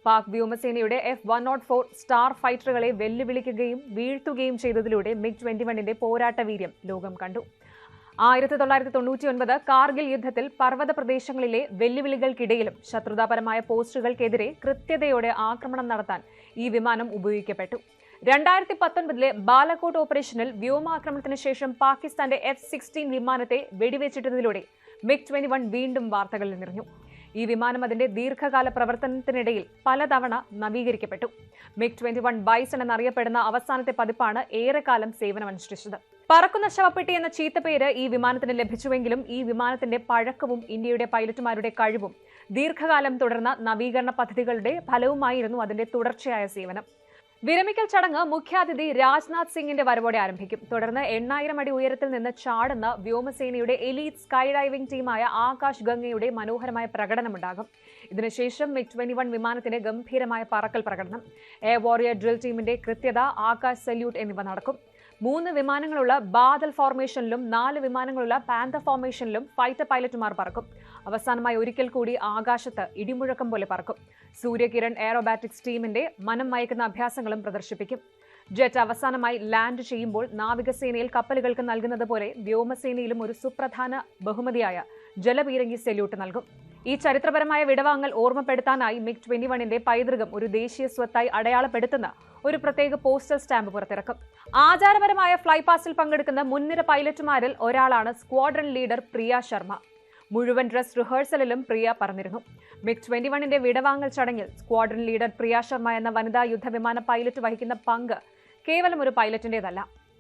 പാക് വ്യോമസേനയുടെ F-104 സ്റ്റാർ ഫൈറ്ററുകളെ വെല്ലുവിളിക്കുകയും വീഴ്ത്തുകയും ചെയ്തതിലൂടെ MiG-21ന്റെ പോരാട്ട വീര്യം ലോകം കണ്ടു. 1999 കാർഗിൽ യുദ്ധത്തിൽ പർവ്വത പ്രദേശങ്ങളിലെ വെല്ലുവിളികൾക്കിടയിലും ശത്രുതാപരമായ പോസ്റ്റുകൾക്കെതിരെ കൃത്യതയോടെ ആക്രമണം നടത്താൻ ഈ വിമാനം ഉപയോഗിക്കപ്പെട്ടു. 2019 ബാലക്കോട്ട് ഓപ്പറേഷനിൽ വ്യോമാക്രമണത്തിന് ശേഷം പാകിസ്ഥാന്റെ F-16 വിമാനത്തെ വെടിവെച്ചിട്ടതിലൂടെ MiG-21 വീണ്ടും വാർത്തകളിൽ നിറഞ്ഞു. ഈ വിമാനം അതിന്റെ ദീർഘകാല പ്രവർത്തനത്തിനിടയിൽ പലതവണ നവീകരിക്കപ്പെട്ടു. MiG-21 ബൈസൺ എന്നറിയപ്പെടുന്ന അവസാനത്തെ പതിപ്പാണ് ഏറെക്കാലം സേവനമനുഷ്ഠിച്ചത്. പറക്കുന്ന ശവപ്പെട്ടി എന്ന ചീത്തപ്പേര് ഈ വിമാനത്തിന് ലഭിച്ചുവെങ്കിലും ഈ വിമാനത്തിന്റെ പഴക്കവും ഇന്ത്യയുടെ പൈലറ്റുമാരുടെ കഴിവും ദീർഘകാലം തുടർന്ന നവീകരണ പദ്ധതികളുടെ ഫലവുമായിരുന്നു അതിന്റെ തുടർച്ചയായ സേവനം. വിരമിക്കൽ ചടങ്ങ് മുഖ്യാതിഥി രാജ്നാഥ് സിംഗിന്റെ വരവോടെ ആരംഭിക്കും. തുടർന്ന് 8000 അടി ഉയരത്തിൽ നിന്ന് ചാടുന്ന വ്യോമസേനയുടെ എലീറ്റ് സ്കൈ ഡൈവിംഗ് ടീമായ ആകാശ് ഗംഗയുടെ മനോഹരമായ പ്രകടനമുണ്ടാകും. ഇതിനുശേഷം MiG-21 വിമാനത്തിന്റെ ഗംഭീരമായ പറക്കൽ പ്രകടനം, എയർ വാരിയർ ഡ്രിൽ ടീമിന്റെ കൃത്യത, ആകാശ് സല്യൂട്ട് എന്നിവ നടക്കും. 3 വിമാനങ്ങളുള്ള ബാദൽ ഫോർമേഷനിലും 4 വിമാനങ്ങളുള്ള പാന്തർ ഫോർമേഷനിലും ഫൈറ്റർ പൈലറ്റുമാർ പറക്കും. അവസാനമായി ഒരിക്കൽ കൂടി ആകാശത്ത് ഇടിമുഴക്കം പോലെ പറക്കും. സൂര്യകിരൺ എയറോബാറ്റിക്സ് ടീമിന്റെ മനം മയക്കുന്ന അഭ്യാസങ്ങളും പ്രദർശിപ്പിക്കും. ജെറ്റ് അവസാനമായി ലാൻഡ് ചെയ്യുമ്പോൾ നാവികസേനയിൽ കപ്പലുകൾക്ക് നൽകുന്നത് പോലെ വ്യോമസേനയിലും ഒരു സുപ്രധാന ബഹുമതിയായ ജലപീരങ്കി സല്യൂട്ട് നൽകും. ഈ ചരിത്രപരമായ വിടവാങ്ങൽ ഓർമ്മപ്പെടുത്താനായി MiG-21ന്റെ പൈതൃകം ഒരു ദേശീയ സ്വത്തായി അടയാളപ്പെടുത്തുന്ന ഒരു പ്രത്യേക പോസ്റ്റൽ സ്റ്റാമ്പ് പുറത്തിറക്കും. ആചാരപരമായ ഫ്ലൈപാസിൽ പങ്കെടുക്കുന്ന മുൻനിര പൈലറ്റുമാരിൽ ഒരാളാണ് സ്ക്വാഡ്രൺ ലീഡർ പ്രിയ ശർമ്മ. മുഴുവൻ ഡ്രസ് റിഹേഴ്സലിലും പ്രിയ പറഞ്ഞിരുന്നു. MiG-21ന്റെ വിടവാങ്ങൽ ചടങ്ങിൽ സ്ക്വാഡ്രൺ ലീഡർ പ്രിയ ശർമ്മ എന്ന വനിതാ യുദ്ധവിമാന പൈലറ്റ് വഹിക്കുന്ന പങ്ക് കേവലം ഒരു പൈലറ്റിന്റേതല്ല,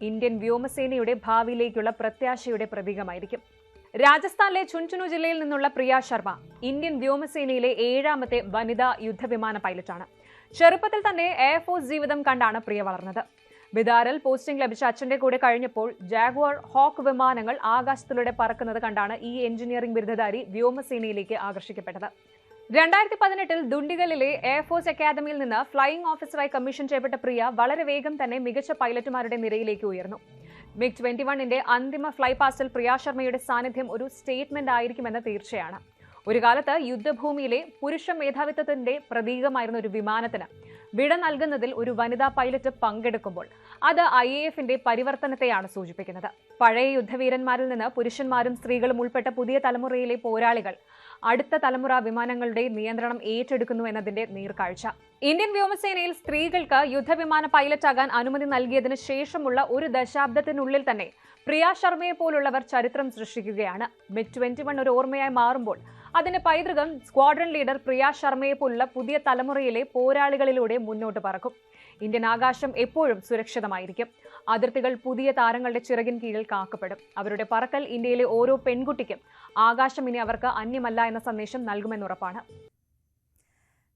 ഇന്ത്യൻ വ്യോമസേനയുടെ ഭാവിയിലേക്കുള്ള പ്രത്യാശയുടെ പ്രതീകമായിരിക്കും. രാജസ്ഥാനിലെ ചുൻചുനു ജില്ലയിൽ നിന്നുള്ള പ്രിയ ശർമ്മ ഇന്ത്യൻ വ്യോമസേനയിലെ 7ാമത്തെ വനിതാ യുദ്ധവിമാന പൈലറ്റാണ്. ചെറുപ്പത്തിൽ തന്നെ എയർഫോഴ്സ് ജീവിതം കണ്ടാണ് പ്രിയ വളർന്നത്. ബിദാറിൽ പോസ്റ്റിംഗ് ലഭിച്ച അച്ഛന്റെ കൂടെ കഴിഞ്ഞപ്പോൾ ജാഗ്വാർ ഹോക്ക് വിമാനങ്ങൾ ആകാശത്തിലൂടെ പറക്കുന്നത് കണ്ടാണ് ഈ എഞ്ചിനീയറിംഗ് ബിരുദധാരി വ്യോമസേനയിലേക്ക് ആകർഷിക്കപ്പെട്ടത്. 2018 ദുണ്ടിഗലിലെ എയർഫോഴ്സ് അക്കാദമിയിൽ നിന്ന് ഫ്ലൈയിംഗ് ഓഫീസറായി കമ്മീഷൻ ചെയ്യപ്പെട്ട പ്രിയ വളരെ വേഗം തന്നെ മികച്ച പൈലറ്റുമാരുടെ നിരയിലേക്ക് ഉയർന്നു. MiG-21ന്റെ അന്തിമ ഫ്ലൈപാസിൽ പ്രിയ ശർമ്മയുടെ സാന്നിധ്യം ഒരു സ്റ്റേറ്റ്മെന്റ് ആയിരിക്കുമെന്ന് തീർച്ചയാണ്. ഒരു കാലത്ത് യുദ്ധഭൂമിയിലെ പുരുഷ മേധാവിത്വത്തിന്റെ പ്രതീകമായിരുന്ന ഒരു വിമാനത്തിന് വിട നൽകുന്നതിൽ ഒരു വനിതാ പൈലറ്റ് പങ്കെടുക്കുമ്പോൾ അത് IAFന്റെ പരിവർത്തനത്തെയാണ് സൂചിപ്പിക്കുന്നത്. പഴയ യുദ്ധവീരന്മാരിൽ നിന്ന് പുരുഷന്മാരും സ്ത്രീകളും ഉൾപ്പെട്ട പുതിയ തലമുറയിലെ പോരാളികൾ അടുത്ത തലമുറ വിമാനങ്ങളുടെ നിയന്ത്രണം ഏറ്റെടുക്കുന്നു എന്നതിന്റെ നേർക്കാഴ്ച. ഇന്ത്യൻ വ്യോമസേനയിൽ സ്ത്രീകൾക്ക് യുദ്ധവിമാന പൈലറ്റാകാൻ അനുമതി നൽകിയതിനു ശേഷമുള്ള ഒരു ദശാബ്ദത്തിനുള്ളിൽ തന്നെ പ്രിയ ശർമ്മയെ പോലുള്ളവർ ചരിത്രം സൃഷ്ടിക്കുകയാണ്. MiG-21 ഒരു ഓർമ്മയായി മാറുമ്പോൾ അതിന്റെ പൈതൃകം സ്ക്വാഡ്രൺ ലീഡർ പ്രിയ ശർമ്മയെ പോലുള്ള പുതിയ തലമുറയിലെ പോരാളികളിലൂടെ മുന്നോട്ട് പറക്കും. ഇന്ത്യൻ ആകാശം എപ്പോഴും സുരക്ഷിതമായിരിക്കും. അതിർത്തികൾ പുതിയ താരങ്ങളുടെ ചിറകിൻ കീഴിൽ കാക്കപ്പെടും. അവരുടെ പറക്കൽ ഇന്ത്യയിലെ ഓരോ പെൺകുട്ടിക്കും ആകാശം ഇനി അവർക്ക് അന്യമല്ല എന്ന സന്ദേശം നൽകുമെന്നുറപ്പാണ്.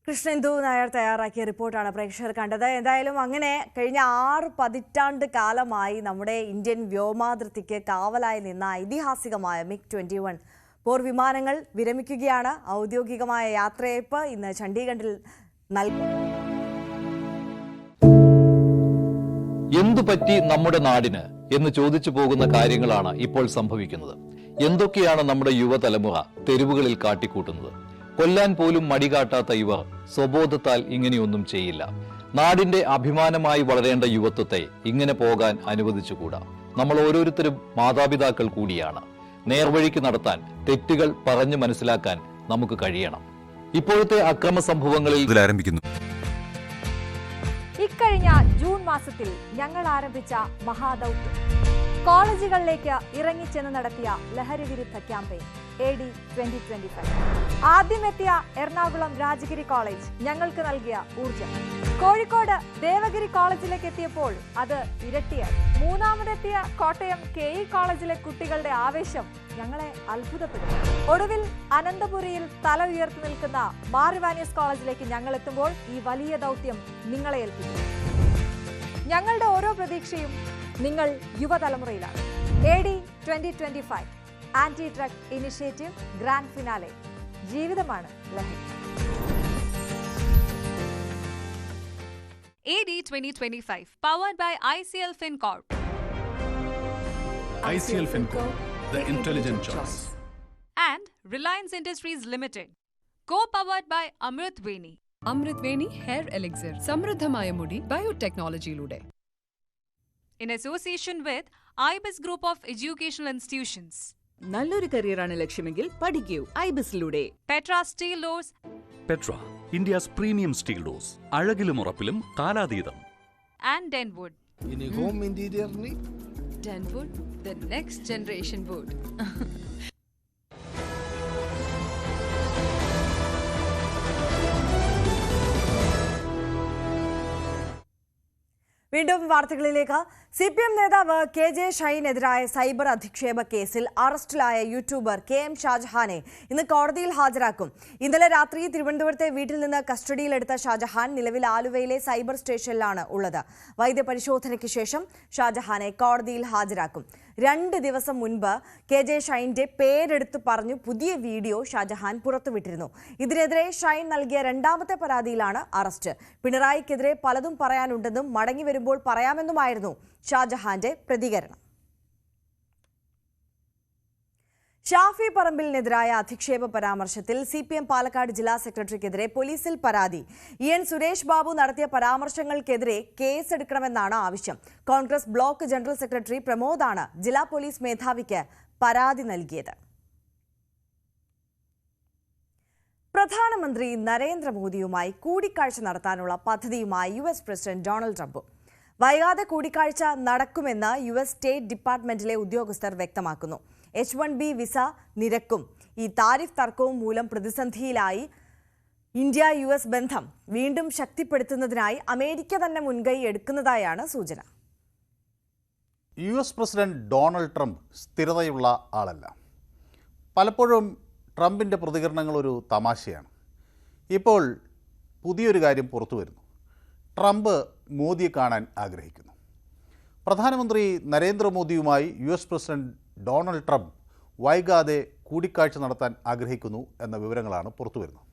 കൃഷ്ണേന്ദു നായർ തയ്യാറാക്കിയ റിപ്പോർട്ടാണ് പ്രേക്ഷകർ കണ്ടത്. എന്തായാലും അങ്ങനെ കഴിഞ്ഞ 6 പതിറ്റാണ്ട് കാലമായി നമ്മുടെ ഇന്ത്യൻ വ്യോമാതിർത്തിക്ക് കാവലായി നിന്ന ഐതിഹാസികമായ MiG-21 പോർവിമാനങ്ങൾ വിരമിക്കുകയാണ്. ഔദ്യോഗികമായ യാത്രയയപ്പ് ഇന്ന് ചണ്ഡീഗഡിൽ നൽകും. എന്തു പറ്റി നമ്മുടെ നാടിന് എന്ന് ചോദിച്ചു പോകുന്ന കാര്യങ്ങളാണ് ഇപ്പോൾ സംഭവിക്കുന്നത്. എന്തൊക്കെയാണ് നമ്മുടെ യുവതലമുറ തെരുവുകളിൽ കാട്ടിക്കൂട്ടുന്നത്? കൊല്ലാൻ പോലും മടികാട്ടാത്ത ഇവർ സ്വബോധത്താൽ ഇങ്ങനെയൊന്നും ചെയ്യില്ല. നാടിന്റെ അഭിമാനമായി വളരേണ്ട യുവത്വത്തെ ഇങ്ങനെ പോകാൻ അനുവദിച്ചുകൂടാ. നമ്മൾ ഓരോരുത്തരും മാതാപിതാക്കൾ കൂടിയാണ്. നേർവഴിക്ക് നടത്താൻ, തെറ്റുകൾ പറഞ്ഞു മനസ്സിലാക്കാൻ നമുക്ക് കഴിയണം. ഇപ്പോഴത്തെ അക്രമ സംഭവങ്ങളിൽ ആരംഭിക്കുന്നു. ഇക്കഴിഞ്ഞ ജൂൺ മാസത്തിൽ ഞങ്ങൾ ആരംഭിച്ച മഹാദൌത്യം, കോളേജുകളിലേക്ക് ഇറങ്ങിച്ചെന്ന് നടത്തിയ ലഹരി വിരുദ്ധ ക്യാമ്പയിൻ AD 2025. ആദ്യമെത്തിയ എറണാകുളം രാജഗിരി കോളേജ് ഞങ്ങൾക്ക് നൽകിയ ഊർജം. കോഴിക്കോട് ദേവഗിരി കോളേജിലേക്ക് എത്തിയപ്പോൾ അത് ഇരട്ടിയായി. മൂന്നാമതെത്തിയ കോട്ടയം KE കോളേജിലെ കുട്ടികളുടെ ആവേശം ഞങ്ങളെ അത്ഭുതപ്പെടുത്തി. ഒടുവിൽ അനന്തപുരിയിൽ തല ഉയർത്തി നിൽക്കുന്ന മാർ ഇവാനിയസ് കോളേജിലേക്ക് ഞങ്ങൾ എത്തുമ്പോൾ ഈ വലിയ ദൗത്യം നിങ്ങളെ ഏൽപ്പിക്കും. ഞങ്ങളുടെ ഓരോ പ്രതീക്ഷയും നിങ്ങൾ യുവതലമുറയിലാണ്. AD 2025 anti drug initiative grand finale. ജീവിതമാണ് ലഹരി. AD 2025 powered by ICL FinCorp. ICL FinCorp, the intelligent choice. And Reliance Industries Limited. Co-powered by Amrit Veni. Amrit Veni Hair Elixir. സമൃദ്ധമായ മുടി ബയോടെക്നോളജിയിലൂടെ. In association with IBIS Group of Educational Institutions. നല്ലൊരു കരിയറാണ് ലക്ഷ്യമെങ്കിൽ പഠിക്കൂ ഐബിസിലൂടെ. Petra Steel Doors. Petra, India's premium steel doors. അഴകിലും ഉറപ്പിലും കാലാതീതം. And Denwood. ഇനി ഹോം ഇന്റീരിയറിന് Denwood, the next generation wood. വീണ്ടും വാർത്തകളിലേക്ക്. CPM നേതാവ് KJ ഷൈനെതിരായ സൈബർ അധിക്ഷേപ കേസിൽ അറസ്റ്റിലായ യൂട്യൂബർ KM ഷാജഹാനെ ഇന്ന് കോടതിയിൽ ഹാജരാക്കും. ഇന്നലെ രാത്രി തിരുവനന്തപുരത്തെ വീട്ടിൽ നിന്ന് കസ്റ്റഡിയിലെടുത്ത ഷാജഹാൻ നിലവിൽ ആലുവയിലെ സൈബർ സ്റ്റേഷനിലാണ് ഉള്ളത്. വൈദ്യപരിശോധനയ്ക്ക് ശേഷം ഷാജഹാനെ കോടതിയിൽ ഹാജരാക്കും. 2 ദിവസം മുൻപ് KJ ഷൈന്റെ പേരെടുത്ത് പറഞ്ഞു പുതിയ വീഡിയോ ഷാജഹാൻ പുറത്തുവിട്ടിരുന്നു. ഇതിനെതിരെ ഷൈൻ നൽകിയ 2ാമത്തെ പരാതിയിലാണ് അറസ്റ്റ്. പിണറായിക്കെതിരെ പലതും പറയാനുണ്ടെന്നും മടങ്ങി വരുമ്പോൾ പറയാമെന്നുമായിരുന്നു ഷാജഹാന്റെ പ്രതികരണം. ഷാഫി പറമ്പിലിനെതിരായ അധിക്ഷേപ പരാമർശത്തിൽ CPM പാലക്കാട് ജില്ലാ സെക്രട്ടറിക്കെതിരെ പോലീസിൽ പരാതി. EN സുരേഷ് ബാബു നടത്തിയ പരാമർശങ്ങൾക്കെതിരെ കേസെടുക്കണമെന്നാണ് ആവശ്യം. കോൺഗ്രസ് ബ്ലോക്ക് ജനറൽ സെക്രട്ടറി പ്രമോദാണ് ജില്ലാ പോലീസ് മേധാവിക്ക് പരാതി നൽകിയത്. പ്രധാനമന്ത്രി നരേന്ദ്രമോദിയുമായി കൂടിക്കാഴ്ച നടത്താനുള്ള പദ്ധതിയുമായി US പ്രസിഡന്റ് ഡൊണാൾഡ് ട്രംപ്. വൈകാതെ കൂടിക്കാഴ്ച നടക്കുമെന്ന് US സ്റ്റേറ്റ് ഡിപ്പാർട്ട്മെന്റിലെ ഉദ്യോഗസ്ഥർ വ്യക്തമാക്കുന്നു. H-1B വിസ നിരക്കും ഈ താരിഫ് തർക്കവും മൂലം പ്രതിസന്ധിയിലായി ഇന്ത്യ-US ബന്ധം വീണ്ടും ശക്തിപ്പെടുത്തുന്നതിനായി അമേരിക്ക തന്നെ മുൻകൈ എടുക്കുന്നതായാണ് സൂചന. US പ്രസിഡന്റ് ഡൊണാൾഡ് ട്രംപ് സ്ഥിരതയുള്ള ആളല്ല. പലപ്പോഴും ട്രംപിൻ്റെ പ്രതികരണങ്ങൾ ഒരു തമാശയാണ്. ഇപ്പോൾ പുതിയൊരു കാര്യം പുറത്തു വരുന്നു. ട്രംപ് മോദിയെ കാണാൻ ആഗ്രഹിക്കുന്നു. പ്രധാനമന്ത്രി നരേന്ദ്രമോദിയുമായി US പ്രസിഡന്റ് ഡൊണാൾഡ് ട്രംപ് വൈകാതെ കൂടിക്കാഴ്ച നടത്താൻ ആഗ്രഹിക്കുന്നു എന്ന വിവരങ്ങളാണ് പുറത്തു വരുന്നത്.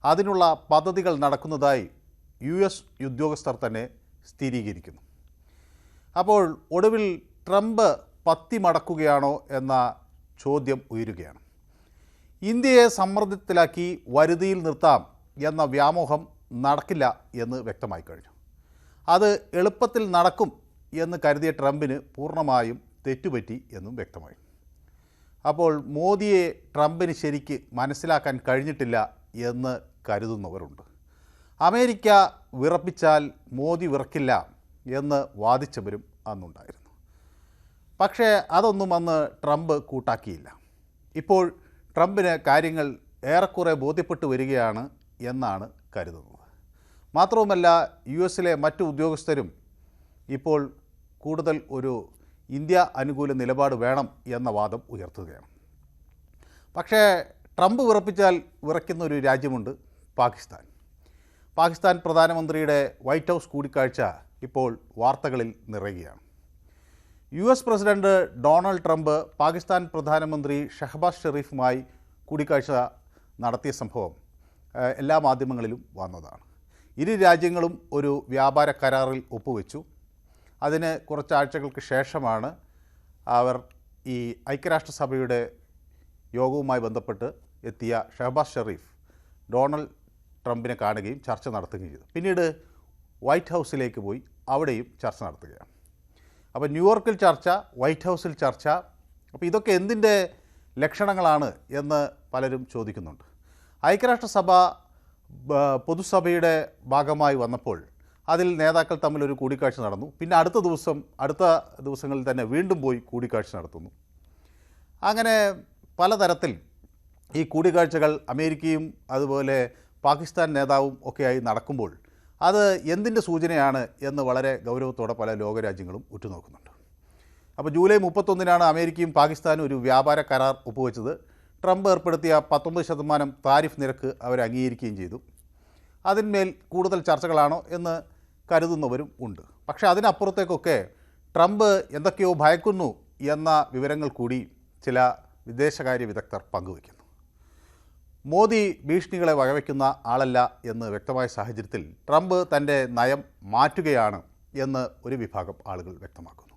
അതിനുള്ള പദ്ധതികൾ നടക്കുന്നതായി US ഉദ്യോഗസ്ഥർ തന്നെ സ്ഥിരീകരിക്കുന്നു. അപ്പോൾ ഒടുവിൽ ട്രംപ് പത്തി മടക്കുകയാണോ എന്ന ചോദ്യം ഉയരുകയാണ്. ഇന്ത്യയെ സമ്മർദ്ദത്തിലാക്കി വരുതിയിൽ നിർത്താം എന്ന വ്യാമോഹം നടക്കില്ല എന്ന് വ്യക്തമായി കഴിഞ്ഞു. അത് എളുപ്പത്തിൽ നടക്കും എന്ന് കരുതിയ ട്രംപിന് പൂർണ്ണമായും തെറ്റുപറ്റി എന്നും വ്യക്തമായി. അപ്പോൾ മോദിയെ ട്രംപിന് ശരിക്ക് മനസ്സിലാക്കാൻ കഴിഞ്ഞിട്ടില്ല എന്ന് കരുതുന്നവരുണ്ട്. അമേരിക്ക വിറപ്പിച്ചാൽ മോദി വിറക്കില്ല എന്ന് വാദിച്ചവരും അന്നുണ്ടായിരുന്നു. പക്ഷേ അതൊന്നും അന്ന് ട്രംപ് കൂട്ടാക്കിയില്ല. ഇപ്പോൾ ട്രംപിന് കാര്യങ്ങൾ ഏറെക്കുറെ ബോധ്യപ്പെട്ടു വരികയാണ് എന്നാണ് കരുതുന്നത്. മാത്രവുമല്ല US മറ്റു ഉദ്യോഗസ്ഥരും ഇപ്പോൾ കൂടുതൽ ഒരു ഇന്ത്യ അനുകൂല നിലപാട് വേണം എന്ന വാദം ഉയർത്തുകയാണ്. പക്ഷേ ട്രംപ് വിറപ്പിച്ചാൽ വിറയ്ക്കുന്ന ഒരു രാജ്യമുണ്ട്, പാകിസ്ഥാൻ. പാകിസ്ഥാൻ പ്രധാനമന്ത്രിയുടെ വൈറ്റ് ഹൗസ് കൂടിക്കാഴ്ച ഇപ്പോൾ വാർത്തകളിൽ നിറയുകയാണ്. US president Donald Trump Pakistan പ്രധാനമന്ത്രി ഷഹബാസ് ഷെരീഫുമായി കൂടിക്കാഴ്ച നടത്തിയ സംഭവം എല്ലാ മാധ്യമങ്ങളിലും വന്നതാണ്. ഇരു രാജ്യങ്ങളും ഒരു വ്യാപാര കരാറിൽ ഒപ്പുവെച്ചു. അതിന് കുറച്ചാഴ്ചകൾക്ക് ശേഷമാണ് അവർ ഈ ഐക്യരാഷ്ട്രസഭയുടെ യോഗവുമായി ബന്ധപ്പെട്ട് എത്തിയ ഷഹബാസ് ഷെരീഫ് ഡൊണാൾഡ് ട്രംപിനെ കാണുകയും ചർച്ച നടത്തുകയും ചെയ്തു. പിന്നീട് വൈറ്റ് ഹൗസിലേക്ക് പോയി അവിടെയും ചർച്ച നടത്തുകയാണ്. അപ്പോൾ ന്യൂയോർക്കിൽ ചർച്ച, വൈറ്റ് ഹൗസിൽ ചർച്ച. അപ്പോൾ ഇതൊക്കെ എന്തിൻ്റെ ലക്ഷണങ്ങളാണ് എന്ന് പലരും ചോദിക്കുന്നുണ്ട്. ഐക്യരാഷ്ട്രസഭ പൊതുസഭയുടെ ഭാഗമായി വന്നപ്പോൾ അതിൽ നേതാക്കൾ തമ്മിലൊരു കൂടിക്കാഴ്ച നടന്നു. പിന്നെ അടുത്ത ദിവസങ്ങളിൽ തന്നെ വീണ്ടും പോയി കൂടിക്കാഴ്ച നടത്തുന്നു. അങ്ങനെ പലതരത്തിൽ ഈ കൂടിക്കാഴ്ചകൾ അമേരിക്കയും അതുപോലെ പാകിസ്ഥാൻ നേതാവും ഒക്കെയായി നടക്കുമ്പോൾ അത് എന്തിൻ്റെ സൂചനയാണ് എന്ന് വളരെ ഗൗരവത്തോടെ പല ലോകരാജ്യങ്ങളും ഉറ്റുനോക്കുന്നുണ്ട്. അപ്പോൾ ജൂലൈ 31 അമേരിക്കയും പാകിസ്ഥാനും ഒരു വ്യാപാര കരാർ ഒപ്പുവെച്ചത്. ട്രംപ് ഏർപ്പെടുത്തിയ 19% താരിഫ് നിരക്ക് അവർ അംഗീകരിക്കുകയും ചെയ്തു. അതിന്മേൽ കൂടുതൽ ചർച്ചകളാണോ എന്ന് കരുതുന്നവരും ഉണ്ട്. പക്ഷേ അതിനപ്പുറത്തേക്കൊക്കെ ട്രംപ് എന്തൊക്കെയോ ഭയക്കുന്നു എന്ന വിവരങ്ങൾ കൂടി ചില വിദേശകാര്യ വിദഗ്ധർ പങ്കുവയ്ക്കുന്നു. മോദി ഭീഷണികളെ വകവയ്ക്കുന്ന ആളല്ല എന്ന് വ്യക്തമായ സാഹചര്യത്തിൽ ട്രംപ് തൻ്റെ നയം മാറ്റുകയാണ് എന്ന് ഒരു വിഭാഗം ആളുകൾ വ്യക്തമാക്കുന്നു.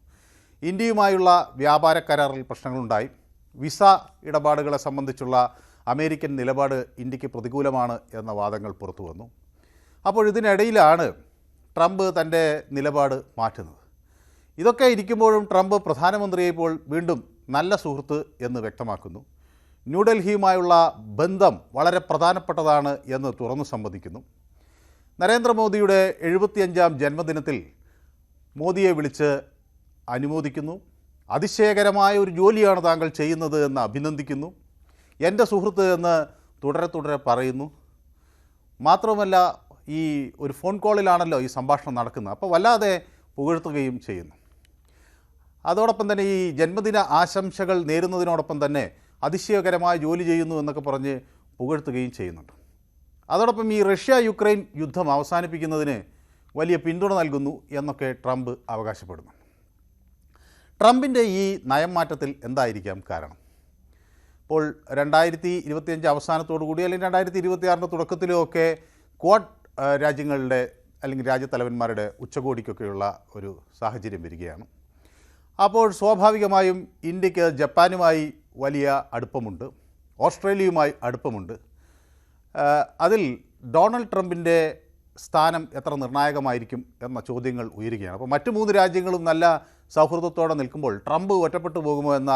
ഇന്ത്യയുമായുള്ള വ്യാപാര കരാറിൽ പ്രശ്നങ്ങളുണ്ടായി. വിസ ഇടപാടുകളെ സംബന്ധിച്ചുള്ള അമേരിക്കൻ നിലപാട് ഇന്ത്യക്ക് പ്രതികൂലമാണ് എന്ന വാദങ്ങൾ പുറത്തു വന്നു. അപ്പോൾ ഇതിനിടയിലാണ് ട്രംപ് തൻ്റെ നിലപാട് മാറ്റുന്നത്. ഇതൊക്കെ ഇരിക്കുമ്പോഴും ട്രംപ് പ്രധാനമന്ത്രിയെ ഇപ്പോൾ വീണ്ടും നല്ല സുഹൃത്ത് എന്ന് വ്യക്തമാക്കുന്നു. ന്യൂഡൽഹിയുമായുള്ള ബന്ധം വളരെ പ്രധാനപ്പെട്ടതാണ് എന്ന് തുറന്നു സമ്മതിക്കുന്നു. നരേന്ദ്രമോദിയുടെ 75ാം ജന്മദിനത്തിൽ മോദിയെ വിളിച്ച് അനുമോദിക്കുന്നു. അതിശയകരമായ ഒരു ജോലിയാണ് താങ്കൾ ചെയ്യുന്നത് എന്ന് അഭിനന്ദിക്കുന്നു. എൻ്റെ സുഹൃത്ത് എന്ന് തുടരെ പറയുന്നു. മാത്രമല്ല ഈ ഒരു ഫോൺ കോളിലാണല്ലോ ഈ സംഭാഷണം നടക്കുന്നത്. അപ്പോൾ വല്ലാതെ പുകഴ്ത്തുകയും ചെയ്യുന്നു. അതോടൊപ്പം തന്നെ ഈ ജന്മദിന ആശംസകൾ നേരുന്നതിനോടൊപ്പം തന്നെ അതിശയകരമായ ജോലി ചെയ്യുന്നു എന്നൊക്കെ പറഞ്ഞ് പുകഴ്ത്തുകയും ചെയ്യുന്നുണ്ട്. അതോടൊപ്പം ഈ റഷ്യ യുക്രൈൻ യുദ്ധം അവസാനിപ്പിക്കുന്നതിന് വലിയ പിന്തുണ നൽകുന്നു എന്നൊക്കെ ട്രംപ് അവകാശപ്പെടുന്നു. ട്രംപിൻ്റെ ഈ നയം മാറ്റത്തിൽ എന്തായിരിക്കാം കാരണം? ഇപ്പോൾ 2025 അവസാനത്തോടുകൂടി അല്ലെങ്കിൽ 2026 തുടക്കത്തിലുമൊക്കെ ക്വാഡ് രാജ്യങ്ങളുടെ അല്ലെങ്കിൽ രാജ്യത്തലവന്മാരുടെ ഉച്ചകോടിക്കൊക്കെയുള്ള ഒരു സാഹചര്യം വരികയാണ്. അപ്പോൾ സ്വാഭാവികമായും ഇന്ത്യക്ക് ജപ്പാനുമായി വലിയ അടുപ്പമുണ്ട്, ഓസ്ട്രേലിയയുമായി അടുപ്പമുണ്ട്. അതിൽ ഡൊണാൾഡ് ട്രംപിൻ്റെ സ്ഥാനം എത്ര നിർണായകമായിരിക്കും എന്ന ചോദ്യങ്ങൾ ഉയരുകയാണ്. അപ്പോൾ മറ്റു 3 രാജ്യങ്ങളും നല്ല സൗഹൃദത്തോടെ നിൽക്കുമ്പോൾ ട്രംപ് ഒറ്റപ്പെട്ടു പോകുമോ എന്ന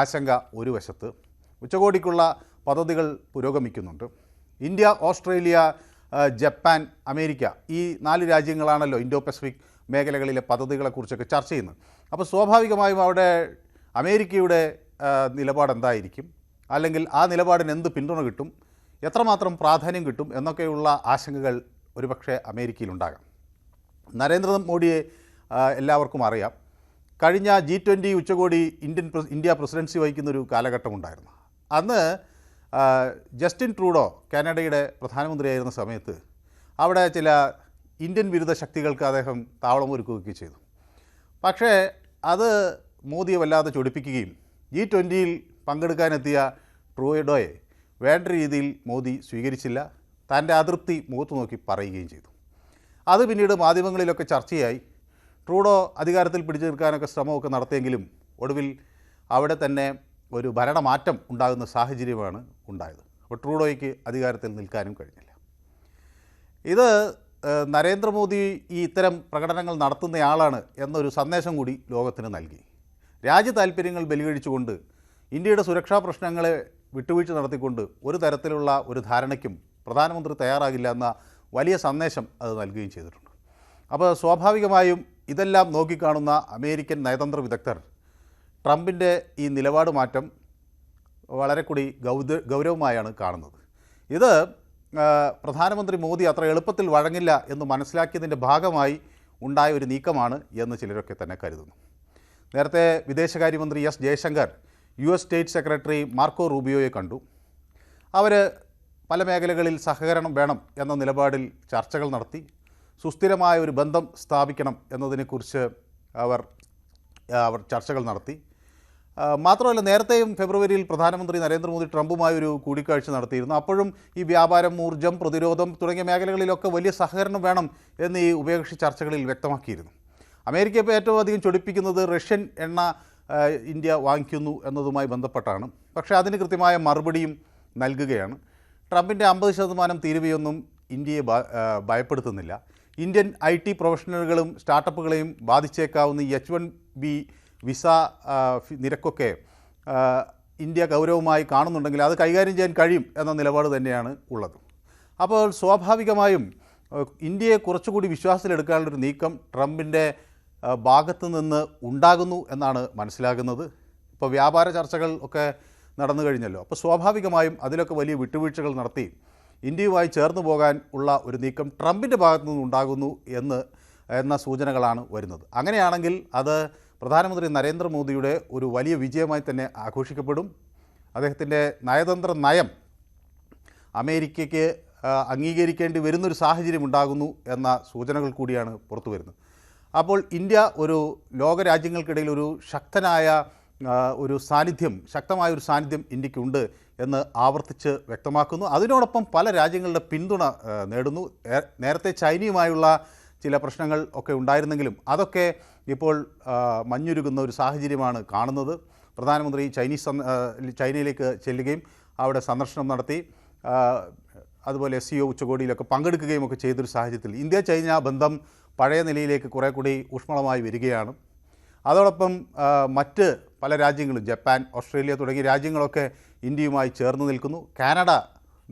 ആശങ്ക ഒരു വശത്ത്. ഉച്ചകോടിക്കുള്ള പദ്ധതികൾ പുരോഗമിക്കുന്നുണ്ട്. ഇന്ത്യ, ഓസ്ട്രേലിയ, ജപ്പാൻ, അമേരിക്ക ഈ 4 രാജ്യങ്ങളാണല്ലോ ഇൻഡോ പസഫിക് മേഖലകളിലെ പദ്ധതികളെക്കുറിച്ചൊക്കെ ചർച്ച ചെയ്യുന്നത്. അപ്പോൾ സ്വാഭാവികമായും അവിടെ അമേരിക്കയുടെ നിലപാടെന്തായിരിക്കും, അല്ലെങ്കിൽ ആ നിലപാടിന് എന്ത് പിന്തുണ കിട്ടും, എത്രമാത്രം പ്രാധാന്യം കിട്ടും എന്നൊക്കെയുള്ള ആശങ്കകൾ ഒരുപക്ഷെ അമേരിക്കയിലുണ്ടാകാം. നരേന്ദ്രമോദിയെ എല്ലാവർക്കും അറിയാം. കഴിഞ്ഞ G20 ഉച്ചകോടി ഇന്ത്യ പ്രസിഡൻസി വഹിക്കുന്നൊരു കാലഘട്ടമുണ്ടായിരുന്നു. അന്ന് ജസ്റ്റിൻ ട്രൂഡോ കാനഡയുടെ പ്രധാനമന്ത്രിയായിരുന്ന സമയത്ത് അവിടെ ചില ഇന്ത്യൻ വിരുദ്ധ ശക്തികൾക്ക് അദ്ദേഹം താവളമൊരുക്കുകയൊക്കെ ചെയ്തു. പക്ഷേ അത് മോദിയെ വല്ലാതെ ചൊടിപ്പിക്കുകയും G20 പങ്കെടുക്കാനെത്തിയ ട്രൂഡോയെ വേണ്ട രീതിയിൽ മോദി സ്വീകരിച്ചില്ല. തൻ്റെ അതൃപ്തി മുഖത്ത് നോക്കി പറയുകയും ചെയ്തു. അത് പിന്നീട് മാധ്യമങ്ങളിലൊക്കെ ചർച്ചയായി. ട്രൂഡോ അധികാരത്തിൽ പിടിച്ചു നിൽക്കാനൊക്കെ ശ്രമമൊക്കെ നടത്തിയെങ്കിലും ഒടുവിൽ അവിടെ തന്നെ ഒരു ഭരണമാറ്റം ഉണ്ടാകുന്ന സാഹചര്യമാണ് ഉണ്ടായത്. അപ്പോൾ ട്രൂഡോയ്ക്ക് അധികാരത്തിൽ നിൽക്കാനും കഴിഞ്ഞില്ല. ഇത് നരേന്ദ്രമോദി ഈ ഇത്തരം പ്രകടനങ്ങൾ നടത്തുന്നയാളാണ് എന്നൊരു സന്ദേശം കൂടി ലോകത്തിന് നൽകി. രാജ്യ താൽപ്പര്യങ്ങൾ ബലികഴിച്ചുകൊണ്ട് ഇന്ത്യയുടെ സുരക്ഷാ പ്രശ്നങ്ങളെ വിട്ടുവീഴ്ച നടത്തിക്കൊണ്ട് ഒരു തരത്തിലുള്ള ഒരു ധാരണയ്ക്കും പ്രധാനമന്ത്രി തയ്യാറാകില്ല എന്ന വലിയ സന്ദേശം അത് നൽകുകയും ചെയ്തിട്ടുണ്ട്. അപ്പോൾ സ്വാഭാവികമായും ഇതെല്ലാം നോക്കിക്കാണുന്ന അമേരിക്കൻ നയതന്ത്ര വിദഗ്ധർ ട്രംപിൻ്റെ ഈ നിലപാട് മാറ്റം വളരെ കൂടി ഗൗരവമായാണ് കാണുന്നത്. ഇത് പ്രധാനമന്ത്രി മോദി അത്ര എളുപ്പത്തിൽ വഴങ്ങില്ല എന്ന് മനസ്സിലാക്കിയതിൻ്റെ ഭാഗമായി ഉണ്ടായ ഒരു നീക്കമാണ് എന്ന് ചിലരൊക്കെ തന്നെ കരുതുന്നു. നേരത്തെ വിദേശകാര്യമന്ത്രി S Jaishankar US state secretary Marco റൂബിയോയെ കണ്ടു. അവർ പല മേഖലകളിൽ സഹകരണം വേണം എന്ന നിലപാടിൽ ചർച്ചകൾ നടത്തി. സുസ്ഥിരമായ ഒരു ബന്ധം സ്ഥാപിക്കണം എന്നതിനെക്കുറിച്ച് അവർ ചർച്ചകൾ നടത്തി. മാത്രമല്ല, നേരത്തെയും ഫെബ്രുവരിയിൽ പ്രധാനമന്ത്രി നരേന്ദ്രമോദി ട്രംപുമായി ഒരു കൂടിക്കാഴ്ച നടത്തിയിരുന്നു. അപ്പോഴും ഈ വ്യാപാരം, ഊർജ്ജം, പ്രതിരോധം തുടങ്ങിയ മേഖലകളിലൊക്കെ വലിയ സഹകരണം വേണം എന്ന് ഈ ഉഭയകക്ഷി ചർച്ചകളിൽ വ്യക്തമാക്കിയിരുന്നു. അമേരിക്ക ഇപ്പോൾ ഏറ്റവും അധികം ചൊടിപ്പിക്കുന്നത് റഷ്യൻ എണ്ണ ഇന്ത്യ വാങ്ങിക്കുന്നു എന്നതുമായി ബന്ധപ്പെട്ടാണ്. പക്ഷേ അതിന് കൃത്യമായ മറുപടിയും നൽകുകയാണ്. ട്രംപിൻ്റെ 50% തീരുവയൊന്നും ഇന്ത്യയെ ഭയപ്പെടുത്തുന്നില്ല. ഇന്ത്യൻ IT പ്രൊഫഷണലുകളും സ്റ്റാർട്ടപ്പുകളെയും ബാധിച്ചേക്കാവുന്ന ഈ H-1B വിസ നിരക്കൊക്കെ ഇന്ത്യ ഗൗരവമായി കാണുന്നുണ്ടെങ്കിൽ അത് കൈകാര്യം ചെയ്യാൻ കഴിയും എന്ന നിലപാട് തന്നെയാണ് ഉള്ളത്. അപ്പോൾ സ്വാഭാവികമായും ഇന്ത്യയെ കുറച്ചുകൂടി വിശ്വാസത്തിലെടുക്കാനുള്ളൊരു നീക്കം ട്രംപിൻ്റെ ഭാഗത്തു നിന്ന് ഉണ്ടാകുന്നു എന്നാണ് മനസ്സിലാകുന്നത്. ഇപ്പോൾ വ്യാപാര ചർച്ചകൾ ഒക്കെ നടന്നു കഴിഞ്ഞല്ലോ. അപ്പോൾ സ്വാഭാവികമായും അതിലൊക്കെ വലിയ വിട്ടുവീഴ്ചകൾ നടത്തി ഇന്ത്യയുമായി ചേർന്ന് പോകാൻ ഉള്ള ഒരു നീക്കം ട്രംപിൻ്റെ ഭാഗത്തു നിന്നുണ്ടാകുന്നു എന്ന സൂചനകളാണ് വരുന്നത്. അങ്ങനെയാണെങ്കിൽ അത് പ്രധാനമന്ത്രി നരേന്ദ്രമോദിയുടെ ഒരു വലിയ വിജയമായി തന്നെ ആഘോഷിക്കപ്പെടും. അദ്ദേഹത്തിൻ്റെ നയതന്ത്ര നയം അമേരിക്കയ്ക്ക് അംഗീകരിക്കേണ്ടി വരുന്നൊരു സാഹചര്യം ഉണ്ടാകുന്നു എന്ന സൂചനകൾ കൂടിയാണ് പുറത്തു വരുന്നത്. അപ്പോൾ ഇന്ത്യ ഒരു ലോകരാജ്യങ്ങൾക്കിടയിൽ ഒരു ശക്തമായ ഒരു സാന്നിധ്യം ഇന്ത്യക്കുണ്ട് എന്ന് ആവർത്തിച്ച് വ്യക്തമാക്കുന്നു. അതിനോടൊപ്പം പല രാജ്യങ്ങളുടെ പിന്തുണ നേടുന്നു. നേരത്തെ ചൈനയുമായുള്ള ചില പ്രശ്നങ്ങൾ ഒക്കെ ഉണ്ടായിരുന്നെങ്കിലും അതൊക്കെ ഇപ്പോൾ മഞ്ഞുരുകുന്ന ഒരു സാഹചര്യമാണ് കാണുന്നത്. പ്രധാനമന്ത്രി ചൈനയിലേക്ക് ചെല്ലുകയും അവിടെ സന്ദർശനം നടത്തി അതുപോലെ SCO ഉച്ചകോടിയിലൊക്കെ പങ്കെടുക്കുകയും ഒക്കെ ചെയ്തൊരു സാഹചര്യത്തിൽ ഇന്ത്യ ചൈന ബന്ധം പഴയ നിലയിലേക്ക് കുറേ കൂടി ഊഷ്മളമായി വരികയാണ്. അതോടൊപ്പം മറ്റ് പല രാജ്യങ്ങളും ജപ്പാൻ, ഓസ്ട്രേലിയ തുടങ്ങിയ രാജ്യങ്ങളൊക്കെ ഇന്ത്യയുമായി ചേർന്ന് നിൽക്കുന്നു. കാനഡ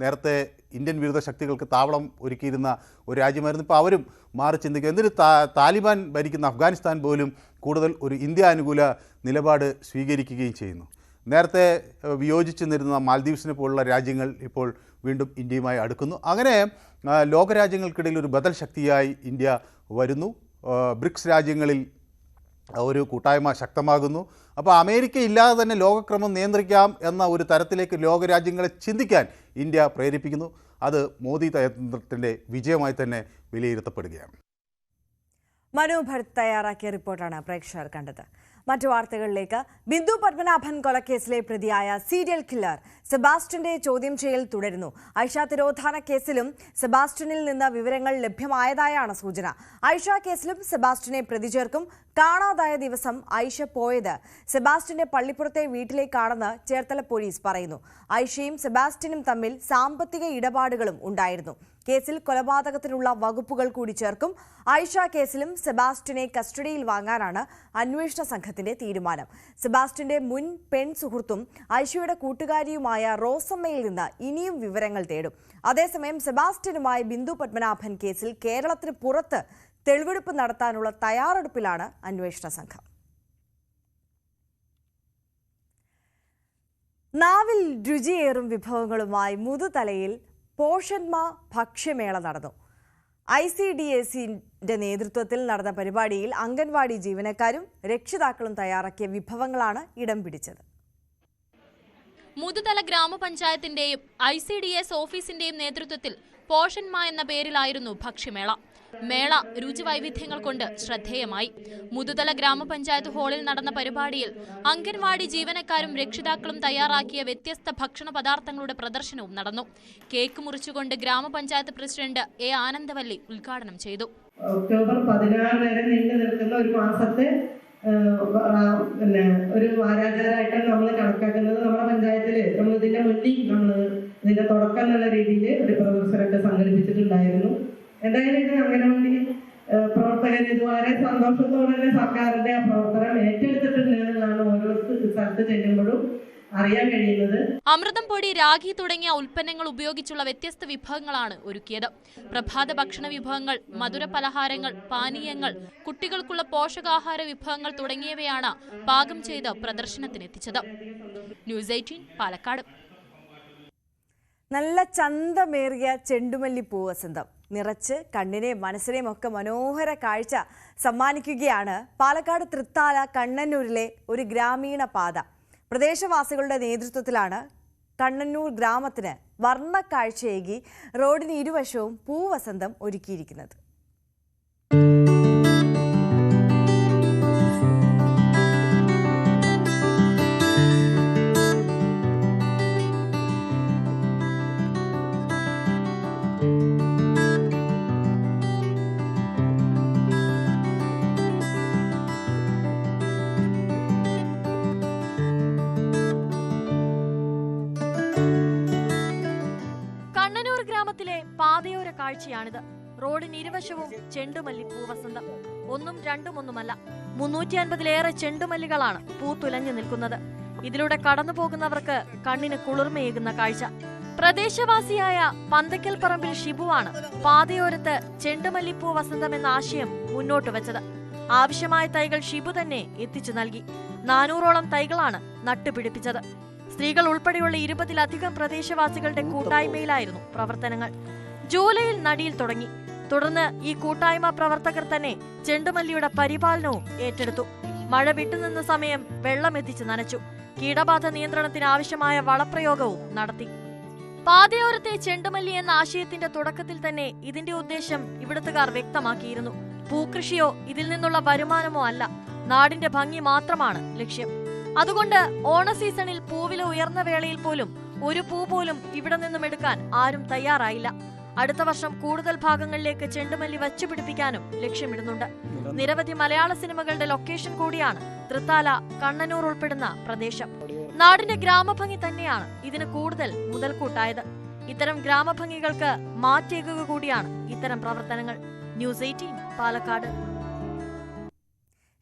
നേരത്തെ ഇന്ത്യൻ വിരുദ്ധ ശക്തികൾക്ക് താവളം ഒരുക്കിയിരുന്ന ഒരു രാജ്യമായിരുന്നു. ഇപ്പോൾ അവരും മാറി ചിന്തിക്കുക. എന്നിട്ട് താലിബാൻ ഭരിക്കുന്ന അഫ്ഗാനിസ്ഥാൻ പോലും കൂടുതൽ ഒരു ഇന്ത്യ അനുകൂല നിലപാട് സ്വീകരിക്കുകയും ചെയ്യുന്നു. നേരത്തെ വിയോജിച്ച് നിന്നിരുന്ന മാൽദീവ്സിനെ പോലുള്ള രാജ്യങ്ങൾ ഇപ്പോൾ വീണ്ടും ഇന്ത്യയുമായി അടുക്കുന്നു. അങ്ങനെ ലോകരാജ്യങ്ങൾക്കിടയിൽ ഒരു ബദൽ ശക്തിയായി ഇന്ത്യ വരുന്നു. ബ്രിക്സ് രാജ്യങ്ങളിൽ ഒരു കൂട്ടായ്മ ശക്തമാകുന്നു. അപ്പോൾ അമേരിക്ക ഇല്ലാതെ തന്നെ ലോകക്രമം നിയന്ത്രിക്കാം എന്ന ഒരു തരത്തിലേക്ക് ലോകരാജ്യങ്ങളെ ചിന്തിക്കാൻ ഇന്ത്യ പ്രേരിപ്പിക്കുന്നു. അത് മോദി തന്ത്രത്തിൻ്റെ വിജയമായി തന്നെ വിലയിരുത്തപ്പെടുകയാണ്. മനു ഭരത് തയ്യാറാക്കിയ റിപ്പോർട്ടാണ് പ്രേക്ഷകർ കണ്ടത്. മറ്റു വാർത്തകളിലേക്ക്. ബിന്ദു പത്മനാഭൻ കൊലക്കേസിലെ പ്രതിയായ സീരിയൽ കില്ലർ സെബാസ്റ്റ്യന്റെ ചോദ്യം ചെയ്യൽ തുടരുന്നു. ഐഷ തിരോധാന കേസിലും സെബാസ്റ്റ്യനിൽ നിന്ന് വിവരങ്ങൾ ലഭ്യമായതായാണ് സൂചന. ഐഷ കേസിലും സെബാസ്റ്റ്യനെ പ്രതി ചേർക്കും. കാണാതായ ദിവസം ഐഷ പോയത് സെബാസ്റ്റ്യന്റെ പള്ളിപ്പുറത്തെ വീട്ടിലേക്കാണെന്ന് ചേർത്തല പോലീസ് പറയുന്നു. ഐഷയും സെബാസ്റ്റ്യനും തമ്മിൽ സാമ്പത്തിക ഇടപാടുകളും ഉണ്ടായിരുന്നു. കേസിൽ കൊലപാതകത്തിനുള്ള വകുപ്പുകൾ കൂടി ചേർക്കും. ഐഷ കേസിലും സെബാസ്റ്റ്യനെ കസ്റ്റഡിയിൽ വാങ്ങാനാണ് അന്വേഷണ സംഘത്തിന്റെ തീരുമാനം. സെബാസ്റ്റ്യന്റെ മുൻ പെൺ സുഹൃത്തും ഐഷയുടെ കൂട്ടുകാരിയുമായ റോസമ്മയിൽ നിന്ന് ഇനിയും വിവരങ്ങൾ തേടും. അതേസമയം സെബാസ്റ്റ്യനുമായി ബിന്ദു പത്മനാഭൻ കേസിൽ കേരളത്തിന് പുറത്ത് തെളിവെടുപ്പ് നടത്താനുള്ള തയ്യാറെടുപ്പിലാണ് അന്വേഷണ സംഘം. നാവിൽ രുചിയേറും വിഭവങ്ങളുമായി മുതുതലയിൽ പോഷന്മാ ഭക്ഷ്യമേള നടന്നു. ICDSന്റെ നേതൃത്വത്തിൽ നടന്ന പരിപാടിയിൽ അംഗൻവാടി ജീവനക്കാരും രക്ഷിതാക്കളും തയ്യാറാക്കിയ വിഭവങ്ങളാണ് ഇടം പിടിച്ചത്. മുതുതല ഗ്രാമപഞ്ചായത്തിന്റെയും ICDS ഓഫീസിന്റെയും നേതൃത്വത്തിൽ പോഷന്മാ എന്ന പേരിലായിരുന്നു ഭക്ഷ്യമേള. മേള രുചിവൈവിധ്യങ്ങൾ കൊണ്ട് ശ്രദ്ധേയമായി. മുതുതല ഗ്രാമപഞ്ചായത്ത് ഹാളിൽ നടന്ന പരിപാടിയിൽ അംഗൻവാടി ജീവനക്കാരും രക്ഷിതാക്കളും തയ്യാറാക്കിയ വ്യത്യസ്ത ഭക്ഷണ പദാർത്ഥങ്ങളുടെ പ്രദർശനവും നടന്നു. കേക്ക് മുറിച്ചുകൊണ്ട് ഗ്രാമപഞ്ചായത്ത് പ്രസിഡന്റ് A. ആനന്ദവല്ലി ഉദ്ഘാടനം ചെയ്തു. ഒക്ടോബർ 16 വരെ നീണ്ടു നിൽക്കുന്ന ഒരു മാസത്തെ ഒരു വാരാചാരമായിട്ടാണ് നമ്മൾ കണക്കാക്കുന്നത്. നമ്മുടെ പഞ്ചായത്തിൽ നമ്മൾ ഇതിന്റെ മുന്നിൽ ഇതിന്റെ തുടക്കം എന്നുള്ള രീതിയിൽ ഒരു പ്രദർശനമൊക്കെ സംഘടിപ്പിച്ചിട്ടുണ്ടായിരുന്നു. എന്തായാലും ഇത് അംഗനവാടി പ്രവർത്തകർ ഇതുവരെ സന്തോഷത്തോടെ തന്നെ സർക്കാരിന്റെ ആ പ്രവർത്തനം ഏറ്റെടുത്തിട്ടുണ്ട് എന്നുള്ളതാണ് ഓരോ സ്ഥലത്ത് ചെല്ലുമ്പോഴും അറിയാൻ കഴിയുന്നത്. അമൃതം പൊടി, രാഗി തുടങ്ങിയ ഉൽപ്പന്നങ്ങൾ ഉപയോഗിച്ചുള്ള വ്യത്യസ്ത വിഭവങ്ങളാണ് ഒരുക്കിയത്. പ്രഭാത ഭക്ഷണ വിഭവങ്ങൾ, മധുര പലഹാരങ്ങൾ, പാനീയങ്ങൾ, കുട്ടികൾക്കുള്ള പോഷകാഹാര വിഭവങ്ങൾ തുടങ്ങിയവയാണ് പാകം ചെയ്ത് പ്രദർശനത്തിനെത്തിച്ചത്. ന്യൂസ് 18 പാലക്കാട്. നല്ല ചന്തമേറിയ ചെണ്ടുമല്ലിപ്പൂ വസന്തം നിറച്ച് കണ്ണിനെയും മനസ്സിനെയും ഒക്കെ മനോഹര കാഴ്ച സമ്മാനിക്കുകയാണ് പാലക്കാട് തൃത്താല കണ്ണന്നൂരിലെ ഒരു ഗ്രാമീണ പാത. പ്രദേശവാസികളുടെ നേതൃത്വത്തിലാണ് കണ്ണന്നൂർ ഗ്രാമത്തിന് വർണ്ണക്കാഴ്ചയേകി റോഡിന് ഇരുവശവും പൂവസന്തം ഒരുക്കിയിരിക്കുന്നത്. പാതയോര കാഴ്ചയാണിത്. റോഡിന് ഇരുവശവും ചെണ്ടുമല്ലിപ്പൂ വസന്തം. ഒന്നും രണ്ടുമൊന്നുമല്ല, 350-ലേറെ ചെണ്ടുമല്ലികളാണ് പൂത്തുലഞ്ഞു നിൽക്കുന്നത്. ഇതിലൂടെ കടന്നു പോകുന്നവർക്ക് കണ്ണിന് കുളിർമയേകുന്ന കാഴ്ച. പ്രദേശവാസിയായ പന്തക്കൽ പറമ്പിൽ ഷിബുവാണ് പാതയോരത്ത് ചെണ്ടുമല്ലിപ്പൂ വസന്തം എന്ന ആശയം മുന്നോട്ട് വെച്ചത്. ആവശ്യമായ തൈകൾ ഷിബു തന്നെ എത്തിച്ചു നൽകി. 400ഓളം തൈകളാണ് നട്ടുപിടിപ്പിച്ചത്. സ്ത്രീകൾ ഉൾപ്പെടെയുള്ള 20-ലധികം പ്രദേശവാസികളുടെ കൂട്ടായ്മയിലായിരുന്നു പ്രവർത്തനങ്ങൾ. ജൂലൈയിൽ നടിയിൽ തുടങ്ങി. തുടർന്ന് ഈ കൂട്ടായ്മ പ്രവർത്തകർ തന്നെ ചെണ്ടുമല്ലിയുടെ പരിപാലനവും ഏറ്റെടുത്തു. മഴ വിട്ടുനിന്ന സമയം വെള്ളമെത്തിച്ച് നനച്ചു. കീടബാധ നിയന്ത്രണത്തിന് ആവശ്യമായ വളപ്രയോഗവും നടത്തി. പാതയോരത്തെ ചെണ്ടുമല്ലി എന്ന ആശയത്തിന്റെ തുടക്കത്തിൽ തന്നെ ഇതിന്റെ ഉദ്ദേശം ഇവിടുത്തുകാർ വ്യക്തമാക്കിയിരുന്നു. പൂക്കൃഷിയോ ഇതിൽ നിന്നുള്ള വരുമാനമോ അല്ല, നാടിന്റെ ഭംഗി മാത്രമാണ് ലക്ഷ്യം. അതുകൊണ്ട് ഓണ സീസണിൽ പൂവില ഉയർന്ന വേളയിൽ പോലും ഒരു പൂ പോലും ഇവിടെ നിന്നും എടുക്കാൻ ആരും തയ്യാറായില്ല. അടുത്ത വർഷം കൂടുതൽ ഭാഗങ്ങളിലേക്ക് ചെണ്ടുമല്ലി വച്ചുപിടിപ്പിക്കാനും ലക്ഷ്യമിടുന്നുണ്ട്. നിരവധി മലയാള സിനിമകളുടെ ലൊക്കേഷൻ കൂടിയാണ് തൃത്താല, കണ്ണനൂർ ഉൾപ്പെടുന്ന പ്രദേശം. നാടിന്റെ ഗ്രാമഭംഗി തന്നെയാണ് ഇതിന് കൂടുതൽ മുതൽക്കൂട്ടായത്. ഇത്തരം ഗ്രാമഭംഗികൾക്ക് മാറ്റേകുക കൂടിയാണ് ഇത്തരം പ്രവർത്തനങ്ങൾ. ന്യൂസ് 18 പാലക്കാട്.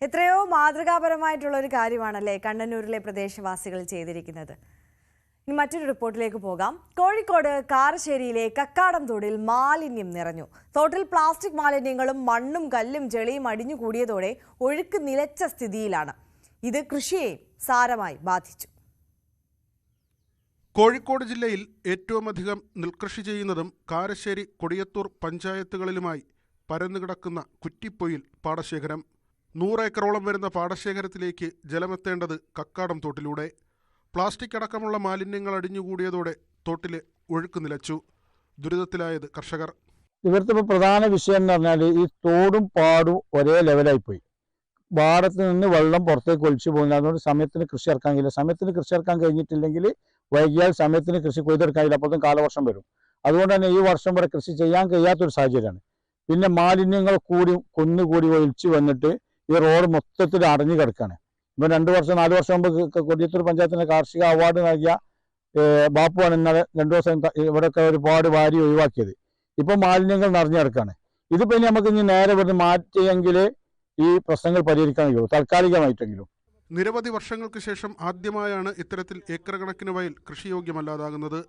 എത്രയോ മാതൃകാപരമായിട്ടുള്ള ഒരു കാര്യമാണല്ലേ കണ്ണന്നൂരിലെ പ്രദേശവാസികൾ ചെയ്തിരിക്കുന്നത്. ഇനി മറ്റൊരു റിപ്പോർട്ടിലേക്ക് പോകാം. കോഴിക്കോട് കാരശ്ശേരിയിലെ കക്കാടം തോടിൽ മാലിന്യം നിറഞ്ഞു. തോട്ടിൽ പ്ലാസ്റ്റിക് മാലിന്യങ്ങളും മണ്ണും കല്ലും ചെളിയും അടിഞ്ഞുകൂടിയതോടെ ഒഴുക്ക് നിലച്ച സ്ഥിതിയിലാണ്. ഇത് കൃഷിയെ സാരമായി ബാധിച്ചു. കോഴിക്കോട് ജില്ലയിൽ ഏറ്റവുമധികം നെൽകൃഷി ചെയ്യുന്നതും കാരശ്ശേരി, കൊടിയത്തൂർ പഞ്ചായത്തുകളിലുമായി പരന്നുകിടക്കുന്ന കുറ്റിപ്പൊയിൽ പാടശേഖരം. 100 ഏക്കറോളം വരുന്ന പാടശേഖരത്തിലേക്ക് ജലമെത്തേണ്ടത് കക്കാടം തോട്ടിലൂടെ. പ്ലാസ്റ്റിക് അടക്കമുള്ള മാലിന്യങ്ങൾ അടിഞ്ഞുകൂടിയതോടെ തോട്ടിലെ ഒഴുക്ക് നിലച്ചു. ദുരിതത്തിലായത് കർഷകർ. ഇവിടുത്തെ പ്രധാന വിഷയം എന്ന് പറഞ്ഞാൽ ഈ തോടും പാടും ഒരേ ലെവലായി പോയി. പാടത്ത് നിന്ന് വെള്ളം പുറത്തേക്ക് ഒലിച്ചു പോകുന്നത്. അതുകൊണ്ട് സമയത്തിന് കൃഷി ഇറക്കാൻ കഴിയില്ല. സമയത്തിന് കൃഷി ഇറക്കാൻ കഴിഞ്ഞിട്ടില്ലെങ്കിൽ വൈകിയാൽ സമയത്തിന് കൃഷി കൊയ്തെടുക്കാൻ കഴിയില്ല. അപ്പോഴത്തും കാലവർഷം വരും. അതുകൊണ്ട് തന്നെ ഈ വർഷം വരെ കൃഷി ചെയ്യാൻ കഴിയാത്തൊരു സാഹചര്യമാണ്. പിന്നെ മാലിന്യങ്ങൾ കുന്നുകൂടി ഒലിച്ചു വന്നിട്ട് ഈ റോഡ് മൊത്തത്തിൽ അടഞ്ഞു കിടക്കുകയാണ്. ഇപ്പം 2 വർഷം 4 വർഷം മുമ്പ് കൊടിയത്തൂർ പഞ്ചായത്തിന് കാർഷിക അവാർഡ് നൽകിയ ബാപ്പുവാണ് ഇന്നലെ 2 ദിവസം ഇവിടെയൊക്കെ ഒരുപാട് വാരി ഒഴിവാക്കിയത്. ഇപ്പം മാലിന്യങ്ങൾ നിറഞ്ഞു കിടക്കുകയാണ്. ഇതിപ്പോൾ ഇനി നമുക്ക് ഇനി നേരെ ഇവിടെ മാറ്റിയെങ്കിൽ ഈ പ്രശ്നങ്ങൾ പരിഹരിക്കാൻ കഴിയുള്ളൂ, താൽക്കാലികമായിട്ടെങ്കിലും. നിരവധി വർഷങ്ങൾക്ക് ശേഷം ആദ്യമായാണ് ഇത്തരത്തിൽ ഏക്കർ കണക്കിന് വയൽ കൃഷിയോഗ്യമല്ലാതാകുന്നത്.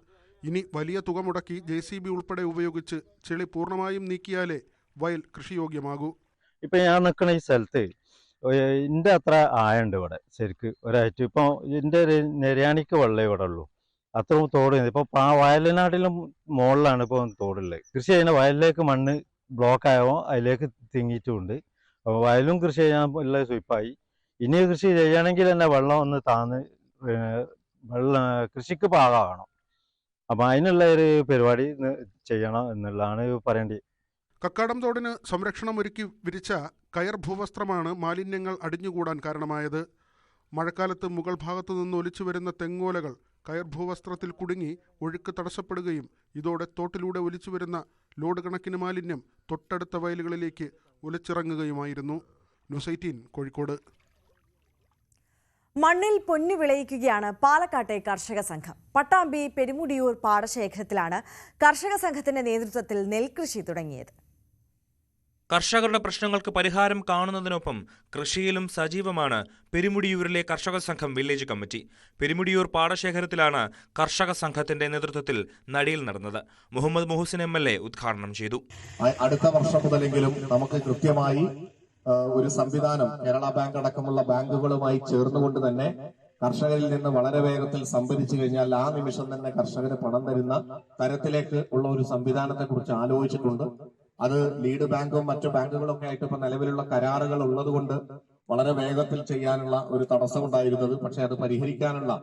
ഇനി വലിയ തുക മുടക്കി JCB ഉൾപ്പെടെ ഉപയോഗിച്ച് ചെളി പൂർണ്ണമായും നീക്കിയാലേ വയൽ കൃഷിയോഗ്യമാകൂ. ഇപ്പം ഞാൻ നിൽക്കുന്ന ഈ സ്ഥലത്ത് ഇതിൻ്റെ അത്ര ആയുണ്ട് ഇവിടെ ശരിക്ക് ഒരാഴ്ച. ഇപ്പോൾ ഇതിൻ്റെ ഒരു നെര്യാണിക്ക് വെള്ളമേ ഇവിടെ ഉള്ളൂ. അത്രയും തോട്. ഇപ്പോൾ വയലിനാട്ടിലും മുകളിലാണ് ഇപ്പോൾ തോടുള്ളത്. കൃഷി ചെയ്യുന്ന വയലിലേക്ക് മണ്ണ് ബ്ലോക്ക് ആയപ്പോൾ അതിലേക്ക് തിങ്ങിയിട്ടുമുണ്ട്. അപ്പോൾ വയലും കൃഷി ചെയ്യാൻ ഉള്ള സ്വീപ്പായി. ഇനി കൃഷി ചെയ്യുകയാണെങ്കിൽ തന്നെ വെള്ളം ഒന്ന് താന്ന് കൃഷിക്ക് പാകമാകണം. അപ്പം അതിനുള്ള ഒരു പരിപാടി ചെയ്യണം എന്നുള്ളതാണ് പറയേണ്ടത്. കക്കാടം തോടിന് സംരക്ഷണം ഒരുക്കി വിരിച്ച കയർ ഭൂവസ്ത്രമാണ് മാലിന്യങ്ങൾ അടിഞ്ഞുകൂടാൻ കാരണമായത്. മഴക്കാലത്ത് മുകൾ ഭാഗത്തു നിന്ന് ഒലിച്ചു വരുന്ന തെങ്ങോലകൾ കയർ ഭൂവസ്ത്രത്തിൽ കുടുങ്ങി ഒഴുക്ക് തടസ്സപ്പെടുകയും ഇതോടെ തോട്ടിലൂടെ ഒലിച്ചു വരുന്ന ലോഡ് കണക്കിന് മാലിന്യം തൊട്ടടുത്ത വയലുകളിലേക്ക് ഒലിച്ചിറങ്ങുകയുമായിരുന്നു. ന്യൂസ് 18 കോഴിക്കോട്. മണ്ണിൽ പൊന്നു വിളയിക്കുകയാണ് പാലക്കാട്ടെ കർഷക സംഘം. പട്ടാമ്പി പെരുമുടിയൂർ പാടശേഖരത്തിലാണ് കർഷക സംഘത്തിന്റെ നേതൃത്വത്തിൽ നെൽകൃഷി തുടങ്ങിയത്. കർഷകരുടെ പ്രശ്നങ്ങൾക്ക് പരിഹാരം കാണുന്നതിനൊപ്പം കൃഷിയിലും സജീവമാണ് പെരുമുടിയൂരിലെ കർഷക സംഘം വില്ലേജ് കമ്മിറ്റി. പെരുമുടിയൂർ പാടശേഖരത്തിലാണ് കർഷക സംഘത്തിന്റെ നേതൃത്വത്തിൽ നടിയിൽ നടന്നത്. മുഹമ്മദ് മുഹസിൻ MLA ഉദ്ഘാടനം ചെയ്തു. അടുത്ത വർഷം മുതലെങ്കിലും നമുക്ക് കൃത്യമായി ഒരു സംവിധാനം കേരള ബാങ്ക് അടക്കമുള്ള ബാങ്കുകളുമായി ചേർന്നുകൊണ്ട് തന്നെ കർഷകരിൽ നിന്ന് വളരെ വേഗത്തിൽ സംഭരിച്ചു കഴിഞ്ഞാൽ ആ നിമിഷം തന്നെ കർഷകന് പണം തരുന്ന തരത്തിലേക്ക് ഉള്ള ഒരു സംവിധാനത്തെ കുറിച്ച് ആലോചിച്ചിട്ടുണ്ട്. അത് ലീഡ് ബാങ്കും മറ്റു ബാങ്കുകളൊക്കെ ആയിട്ട് ഇപ്പൊ നിലവിലുള്ള കരാറുകൾ ഉള്ളത് കൊണ്ട് വളരെ വേഗത്തിൽ ചെയ്യാനുള്ള ഒരു തടസ്സമുണ്ടായിരുന്നത്. പക്ഷെ അത് പരിഹരിക്കാനുള്ള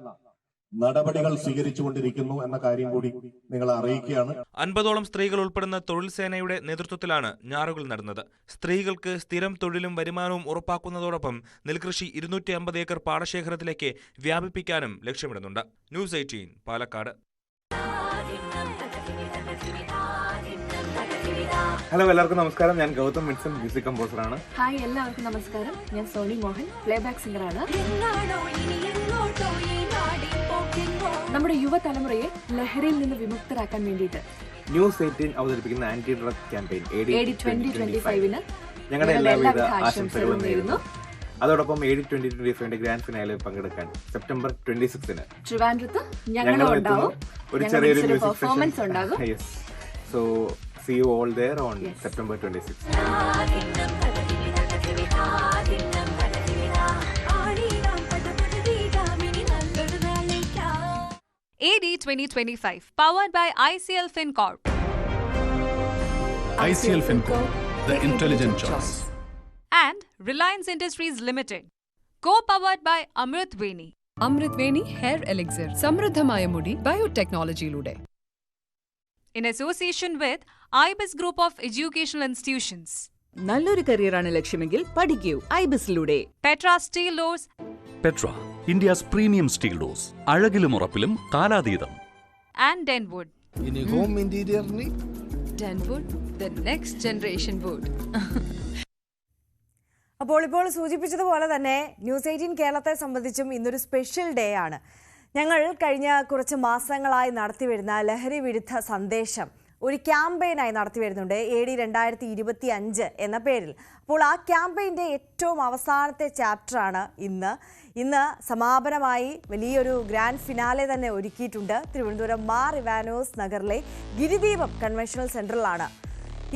നടപടികൾ സ്വീകരിച്ചുകൊണ്ടിരിക്കുന്നു എന്ന കാര്യം കൂടി നിങ്ങളെ അറിയിക്കുകയാണ്. 50ഓളം സ്ത്രീകൾ ഉൾപ്പെടുന്ന തൊഴിൽ സേനയുടെ നേതൃത്വത്തിലാണ് ഞാറുകൾ നടന്നത്. സ്ത്രീകൾക്ക് സ്ഥിരം തൊഴിലും വരുമാനവും ഉറപ്പാക്കുന്നതോടൊപ്പം നെൽകൃഷി 250 ഏക്കർ പാടശേഖരത്തിലേക്ക് വ്യാപിപ്പിക്കാനും ലക്ഷ്യമിടുന്നുണ്ട്. ന്യൂസ് 18 പാലക്കാട്. ഹലോ, എല്ലാവർക്കും നമസ്കാരം. ഞാൻ ഗൗതം വിൻസൻ, മ്യൂസിക് കമ്പോസറാണ്. ഹായ്, എല്ലാവർക്കും നമസ്കാരം. ഞാൻ സോണി മോഹൻ, പ്ലേബാക്ക് സിംഗറാണ്. നമ്മുടെ യുവതലമുറയെ ലഹരിയിൽ നിന്ന് വിമുക്തരാക്കാൻ വേണ്ടിയിട്ട് ന്യൂസ് 18 അവതരിപ്പിക്കുന്ന ആന്റി ഡ്രഗ് ക്യാമ്പയിൻ AD 2025 ഞങ്ങളുടെ എല്ലാവിധ ആശംസകളും നേരുന്നു. അതോടൊപ്പം AD 2025 ഗ്രാൻഡ് ഫിനാലെ പങ്കെടുക്കാൻ സെപ്റ്റംബർ 26 ട്രിവാൻഡ്രത്ത് ഞങ്ങളും ഉണ്ടാവും. ഒരു ചെറിയൊരു മ്യൂസിക് പെർഫോമൻസ് ഉണ്ടാകും. Yes, so see you all there on September 26. AD 2025, powered by ICL FinCorp. ICL FinCorp, the intelligent choice. And Reliance Industries Limited, co-powered by Amrit Veni. Amrit Veni Hair Elixir. സമൃദ്ധമായ മുടി ബയോടെക്നോളജിയിലൂടെ. In association with IBIS Group of Educational Institutions. നല്ലൊരു കരിയറാണ് ലക്ഷ്യമെങ്കിൽ പഠിക്കൂ ഐബിസിലൂടെ. Petra Steel Doors. Petra, India's premium steel doors. അഴകിലും ഉറപ്പിലും കാലാതീതം. And Denwood. ഇനി ഹോം ഇന്റീരിയറിന് Denwood, the next generation wood. ഇപ്പോൾ സൂചിപ്പിച്ചതുപോലെ തന്നെ ന്യൂസ് 18 കേരളത്തെ സംബന്ധിച്ചും ഇന്നൊരു സ്പെഷ്യൽ ഡേ ആണ്. ഞങ്ങൾ കഴിഞ്ഞ കുറച്ച് മാസങ്ങളായി നടത്തിവരുന്ന ലഹരി വിരുദ്ധ സന്ദേശം ഒരു ക്യാമ്പയിനായി നടത്തി വരുന്നുണ്ട്, AD 2025 എന്ന പേരിൽ. അപ്പോൾ ആ ക്യാമ്പയിൻ്റെ ഏറ്റവും അവസാനത്തെ ചാപ്റ്ററാണ് ഇന്ന് സമാപനമായി വലിയൊരു ഗ്രാൻഡ് ഫിനാലെ തന്നെ ഒരുക്കിയിട്ടുണ്ട്. തിരുവനന്തപുരം മാർ ഇവാനോസ് നഗറിലെ ഗിരിദീപം കൺവെൻഷണൽ സെൻറ്ററിലാണ്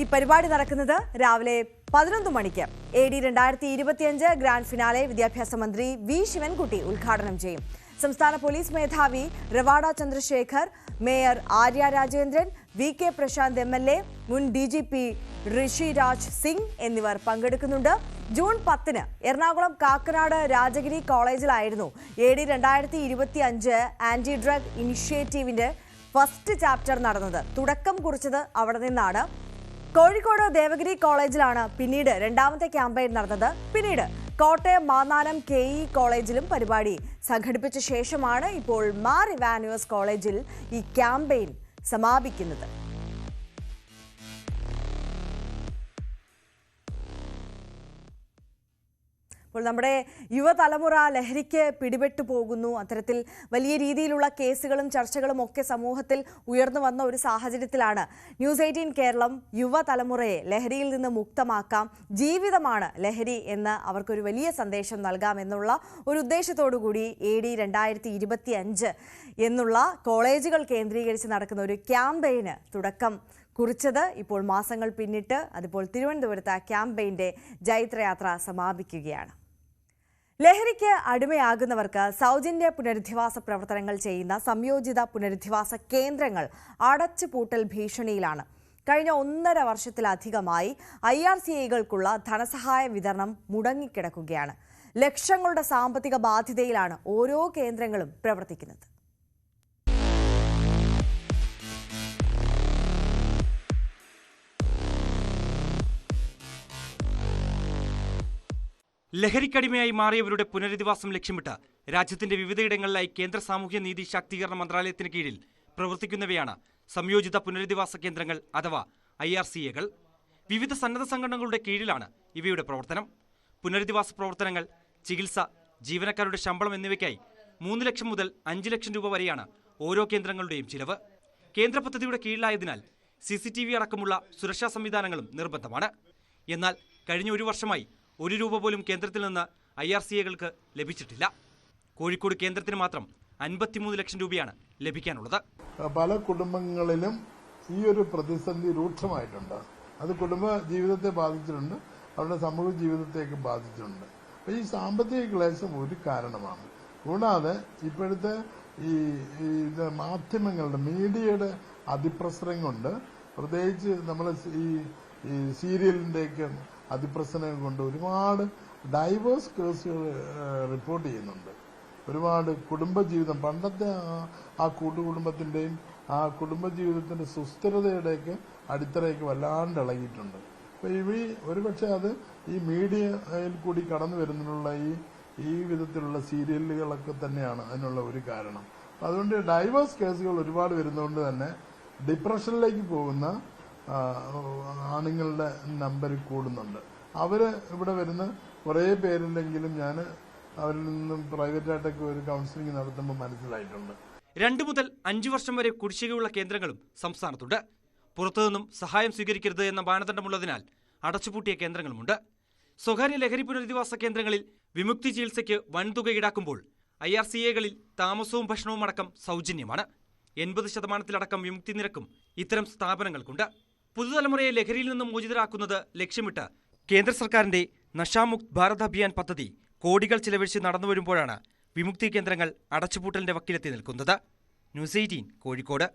ഈ പരിപാടി നടക്കുന്നത്. രാവിലെ 11 മണിക്ക് AD 2025 ഗ്രാൻഡ് ഫിനാലെ വിദ്യാഭ്യാസ മന്ത്രി വി ശിവൻകുട്ടി ഉദ്ഘാടനം ചെയ്യും. സംസ്ഥാന പോലീസ് മേധാവി Rawada Chandrasekhar, mayor Arya Rajendran, VK Prashanth MLA, മുൻ DGP ഋഷിരാജ് സിംഗ് എന്നിവർ പങ്കെടുക്കുന്നുണ്ട്. ജൂൺ 10 എറണാകുളം കാക്കനാട് രാജഗിരി കോളേജിലായിരുന്നു AD 2025 ആന്റി ഡ്രഗ് ഇനിഷ്യേറ്റീവിന്റെ ഫസ്റ്റ് ചാപ്റ്റർ നടന്നത്. തുടക്കം കുറിച്ചത് അവിടെ നിന്നാണ്. കോഴിക്കോട് ദേവഗിരി കോളേജിലാണ് പിന്നീട് രണ്ടാമത്തെ ക്യാമ്പയിൻ നടന്നത്. പിന്നീട് കോട്ടയം മാന്നാനം KE കോളേജിലും പരിപാടി സംഘടിപ്പിച്ച ശേഷമാണ് ഇപ്പോൾ മാർ ഇവാനുവസ് കോളേജിൽ ഈ ക്യാമ്പയിൻ സമാപിക്കുന്നത്. അപ്പോൾ നമ്മുടെ യുവതലമുറ ലഹരിക്ക് പിടിപെട്ടു പോകുന്നു. അത്തരത്തിൽ വലിയ രീതിയിലുള്ള കേസുകളും ചർച്ചകളും ഒക്കെ സമൂഹത്തിൽ ഉയർന്നു വന്ന ഒരു സാഹചര്യത്തിലാണ് ന്യൂസ് 18 കേരളം യുവതലമുറയെ ലഹരിയിൽ നിന്ന് മുക്തമാക്കാം, ജീവിതമാണ് ലഹരി എന്ന് അവർക്കൊരു വലിയ സന്ദേശം നൽകാം എന്നുള്ള ഒരു ഉദ്ദേശത്തോടു കൂടി AD 2025 എന്നുള്ള കോളേജുകൾ കേന്ദ്രീകരിച്ച് നടക്കുന്ന ഒരു ക്യാമ്പയിന് തുടക്കം കുറിച്ചത്. ഇപ്പോൾ മാസങ്ങൾ പിന്നിട്ട് അതിപ്പോൾ തിരുവനന്തപുരത്ത് ആ ക്യാമ്പയിൻ്റെ ജൈത്രയാത്ര സമാപിക്കുകയാണ്. ലഹരിക്ക് അടിമയാകുന്നവർക്ക് സൗജന്യ പുനരധിവാസ പ്രവർത്തനങ്ങൾ ചെയ്യുന്ന സംയോജിത പുനരധിവാസ കേന്ദ്രങ്ങൾ അടച്ചുപൂട്ടൽ ഭീഷണിയിലാണ്. കഴിഞ്ഞ 1.5 വർഷത്തിലധികമായി IRCAകൾക്കുള്ള ധനസഹായ വിതരണം മുടങ്ങിക്കിടക്കുകയാണ്. ലക്ഷങ്ങളുടെ സാമ്പത്തിക ബാധ്യതയിലാണ് ഓരോ കേന്ദ്രങ്ങളും പ്രവർത്തിക്കുന്നത്. ലഹരിക്കടിമയായി മാറിയവരുടെ പുനരധിവാസം ലക്ഷ്യമിട്ട് രാജ്യത്തിന്റെ വിവിധയിടങ്ങളിലായി കേന്ദ്ര സാമൂഹ്യ നീതി ശാക്തീകരണ മന്ത്രാലയത്തിന് കീഴിൽ പ്രവർത്തിക്കുന്നവയാണ് സംയോജിത പുനരധിവാസ കേന്ദ്രങ്ങൾ അഥവാ IRCAകൾ. വിവിധ സന്നദ്ധ സംഘടനകളുടെ കീഴിലാണ് ഇവയുടെ പ്രവർത്തനം. പുനരധിവാസ പ്രവർത്തനങ്ങൾ, ചികിത്സ, ജീവനക്കാരുടെ ശമ്പളം എന്നിവയ്ക്കായി 3 ലക്ഷം മുതൽ 5 ലക്ഷം രൂപ വരെയാണ് ഓരോ കേന്ദ്രങ്ങളുടെയും ചിലവ്. കേന്ദ്ര പദ്ധതിയുടെ കീഴിലായതിനാൽ CCTV അടക്കമുള്ള സുരക്ഷാ സംവിധാനങ്ങളും നിർബന്ധമാണ്. എന്നാൽ കഴിഞ്ഞ 1 വർഷമായി 1 രൂപ പോലും കേന്ദ്രത്തിൽ നിന്ന് IRCAകൾക്ക് ലഭിച്ചിട്ടില്ല. കോഴിക്കോട് കേന്ദ്രത്തിന് മാത്രം 53 ലക്ഷം രൂപയാണ് ലഭിക്കാനുള്ളത്. പല കുടുംബങ്ങളിലും ഈ ഒരു പ്രതിസന്ധി രൂക്ഷമായിട്ടുണ്ട്. അത് കുടുംബ ജീവിതത്തെ ബാധിച്ചിട്ടുണ്ട്, അവരുടെ സമൂഹ ജീവിതത്തേക്ക് ബാധിച്ചിട്ടുണ്ട്. ഈ സാമ്പത്തിക ക്ലേശം ഒരു കാരണമാണ്. കൂടാതെ ഇപ്പോഴത്തെ ഈ മാധ്യമങ്ങളുടെ മീഡിയയുടെ അതിപ്രസരം കൊണ്ട്, പ്രത്യേകിച്ച് നമ്മൾ ഈ സീരിയലിൻ്റെയൊക്കെ അതിപ്രസരം കൊണ്ട് ഒരുപാട് ഡൈവേഴ്സ് കേസുകൾ റിപ്പോർട്ട് ചെയ്യുന്നുണ്ട്. ഒരുപാട് കുടുംബജീവിതം, പണ്ടത്തെ ആ കൂട്ടുകുടുംബത്തിൻ്റെയും ആ കുടുംബജീവിതത്തിൻ്റെ സുസ്ഥിരതയുടെയൊക്കെ അടിത്തറയൊക്കെ വല്ലാണ്ട് ഇളകിയിട്ടുണ്ട്. അപ്പോൾ ഒരുപക്ഷെ അത് ഈ മീഡിയയിൽ കൂടി കടന്നു വരുന്നതിനുള്ള ഈ വിധത്തിലുള്ള സീരിയലുകളൊക്കെ തന്നെയാണ് അതിനുള്ള ഒരു കാരണം. അതുകൊണ്ട് ഡൈവേഴ്സ് കേസുകൾ ഒരുപാട് വരുന്നതുകൊണ്ട് തന്നെ ഡിപ്രഷനിലേക്ക് പോകുന്ന ആണുങ്ങളുടെ നമ്പർ കൂടുന്നുണ്ട്. അവര് ഇവിടെ വരുന്ന കുറേ പേരില്ലെങ്കിലും ഞാൻ അവരിൽ നിന്നും പ്രൈവറ്റായിട്ടൊക്കെ ഒരു കൗൺസിലിംഗ് നടത്തുമ്പോൾ മനസ്സിലായിട്ടുണ്ട്. 2 മുതൽ 5 വർഷം വരെ കുടിശ്ശികയുള്ള കേന്ദ്രങ്ങളും സംസ്ഥാനത്തുണ്ട്. പുറത്തുനിന്നും സഹായം സ്വീകരിക്കരുത് എന്ന മാനദണ്ഡമുള്ളതിനാൽ അടച്ചുപൂട്ടിയ കേന്ദ്രങ്ങളുമുണ്ട്. സ്വകാര്യ ലഹരി പുനരധിവാസ കേന്ദ്രങ്ങളിൽ വിമുക്തി ചികിത്സയ്ക്ക് വൻതുക ഈടാക്കുമ്പോൾ IRCAകളിൽ താമസവും ഭക്ഷണവും അടക്കം സൗജന്യമാണ്. 80% വിമുക്തി നിരക്കും ഇത്തരം സ്ഥാപനങ്ങൾക്കുണ്ട്. പുതുതലമുറയെ ലഹരിയിൽ നിന്നും മോചിതരാക്കുന്നത് ലക്ഷ്യമിട്ട് കേന്ദ്ര സർക്കാരിന്റെ നശാമുക്ത് ഭാരത് അഭിയാൻ പദ്ധതി കോടികൾ ചിലവഴിച്ച് നടന്നുവരുമ്പോഴാണ് വിമുക്തി കേന്ദ്രങ്ങൾ അടച്ചുപൂട്ടലിന്റെ വക്കിലെത്തി നിൽക്കുന്നത്. ന്യൂസ് 18 കോഴിക്കോട്.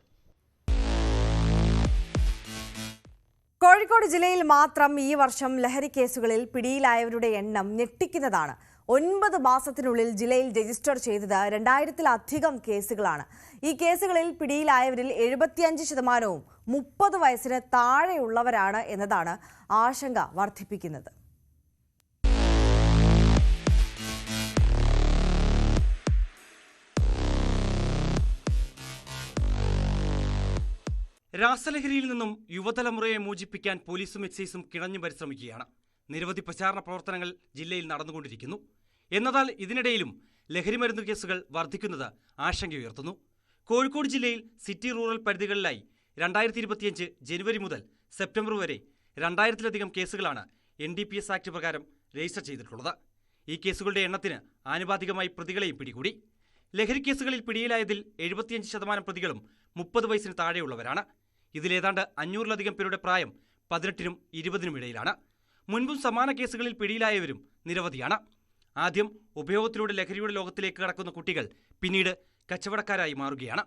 കോഴിക്കോട് ജില്ലയിൽ മാത്രം ഈ വർഷം ലഹരി കേസുകളിൽ പിടിയിലായവരുടെ എണ്ണം ഞെട്ടിക്കുന്നതാണ്. 9 മാസത്തിനുള്ളിൽ ജില്ലയിൽ രജിസ്റ്റർ ചെയ്തത് 2000-ലധികം കേസുകളാണ്. ഈ കേസുകളിൽ പിടിയിലായവരിൽ 75% 30 വയസ്സിന് താഴെയുള്ളവരാണ് എന്നതാണ് ആശങ്ക വർദ്ധിപ്പിക്കുന്നത്. രാസലഹരിയിൽ നിന്നും യുവതലമുറയെ മോചിപ്പിക്കാൻ പോലീസും എക്സൈസും കിണഞ്ഞു പരിശ്രമിക്കുകയാണ്. നിരവധി പ്രചാരണ പ്രവർത്തനങ്ങൾ ജില്ലയിൽ നടന്നുകൊണ്ടിരിക്കുന്നു. എന്നാൽ ഇതിനിടയിലും ലഹരിമരുന്ന് കേസുകൾ വർദ്ധിക്കുന്നത് ആശങ്കയുയർത്തുന്നു. കോഴിക്കോട് ജില്ലയിൽ സിറ്റി റൂറൽ പരിധികളിലായി 2025 ജനുവരി മുതൽ സെപ്റ്റംബർ വരെ 2000-ലധികം കേസുകളാണ് NDPS ആക്ട് പ്രകാരം രജിസ്റ്റർ ചെയ്തിട്ടുള്ളത്. ഈ കേസുകളുടെ എണ്ണത്തിന് ആനുപാതികമായി പ്രതികളെയും പിടികൂടി. ലഹരി കേസുകളിൽ പിടിയിലായതിൽ 75% പ്രതികളും 30 വയസ്സിന് താഴെയുള്ളവരാണ്. ഇതിലേതാണ്ട് 500-ലധികം പേരുടെ പ്രായം 18-നും 20-നും ഇടയിലാണ്. മുൻപും സമാന കേസുകളിൽ പിടിയിലായവരും നിരവധിയാണ്. ആദ്യം ഉപയോഗത്തിലൂടെ ലഹരിയുടെ ലോകത്തിലേക്ക് കടക്കുന്ന കുട്ടികൾ പിന്നീട് കച്ചവടക്കാരായി മാറുകയാണ്.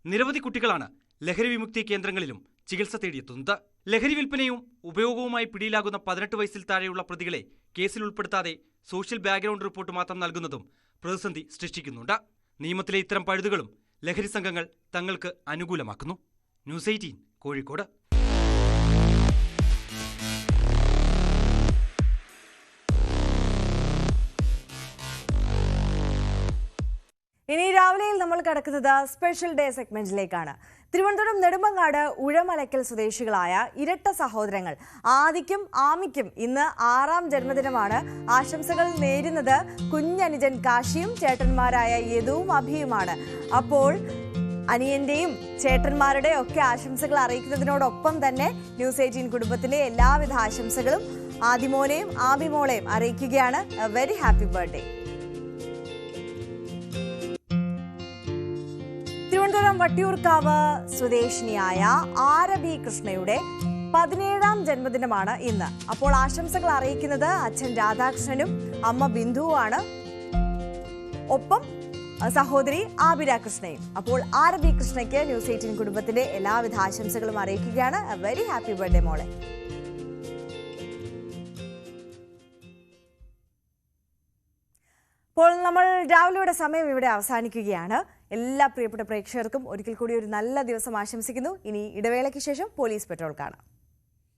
നിരവധി കുട്ടികളാണ് ലഹരി വിമുക്തി കേന്ദ്രങ്ങളിലും ചികിത്സ തേടിയെത്തുന്നത്. ലഹരി വിൽപ്പനയും ഉപയോഗവുമായി പിടിയിലാകുന്ന 18 വയസ്സിൽ താഴെയുള്ള പ്രതികളെ കേസിൽ ഉൾപ്പെടുത്താതെ സോഷ്യൽ ബാക്ക്ഗ്രൗണ്ട് റിപ്പോർട്ട് മാത്രം നൽകുന്നതും പ്രതിസന്ധി സൃഷ്ടിക്കുന്നുണ്ട്. നിയമത്തിലെ ഇത്തരം പഴുതുകളും ലഹരി സംഘങ്ങൾ തങ്ങൾക്ക് അനുകൂലമാക്കുന്നു. ന്യൂസ് 18 കോഴിക്കോട്. ഇനി രാവിലെയിൽ നമ്മൾ കടക്കുന്നത് സ്പെഷ്യൽ ഡേ സെഗ്മെന്റിലേക്കാണ്. തിരുവനന്തപുരം നെടുമങ്ങാട് ഉഴമലയ്ക്കൽ സ്വദേശികളായ ഇരട്ട സഹോദരങ്ങൾ ആദിക്കും ആമിക്കും ഇന്ന് 6ാം ജന്മദിനമാണ്. ആശംസകൾ നേരുന്നത് കുഞ്ഞനുജൻ കാശിയും ചേട്ടന്മാരായ യദുവും അഭിയുമാണ്. അപ്പോൾ അനിയന്റെയും ചേട്ടന്മാരുടെയും ഒക്കെ ആശംസകൾ അറിയിക്കുന്നതിനോടൊപ്പം തന്നെ ന്യൂസ് 18 കുടുംബത്തിന്റെ എല്ലാവിധ ആശംസകളും ആദിമോനെയും ആമിമോളെയും അറിയിക്കുകയാണ്. A very happy birthday. Thiruvananthapuram Vattiyoorkavu സ്വദേശിനിയായ ആരബി കൃഷ്ണയുടെ 17ാം ജന്മദിനമാണ് ഇന്ന്. അപ്പോൾ ആശംസകൾ അറിയിക്കുന്നത് അച്ഛൻ രാധാകൃഷ്ണനും അമ്മ ബിന്ദുവുമാണ്, ഒപ്പം സഹോദരി ആബിര കൃഷ്ണയും. അപ്പോൾ ആരബി കൃഷ്ണയ്ക്ക് ന്യൂസ് 18 കുടുംബത്തിന്റെ എല്ലാവിധ ആശംസകളും അറിയിക്കുകയാണ്. എ വെരി ഹാപ്പി ബർത്ത്ഡേ മോളെ. അപ്പോൾ നമ്മൾ രാവിലെയുടെ സമയം ഇവിടെ അവസാനിക്കുകയാണ്. എല്ലാ പ്രിയപ്പെട്ട പ്രേക്ഷകർക്കും ഒരിക്കൽ കൂടി ഒരു നല്ല ദിവസം ആശംസിക്കുന്നു. ഇനി ഇടവേളയ്ക്ക് ശേഷം പോലീസ് പെട്രോൾ കാണാം.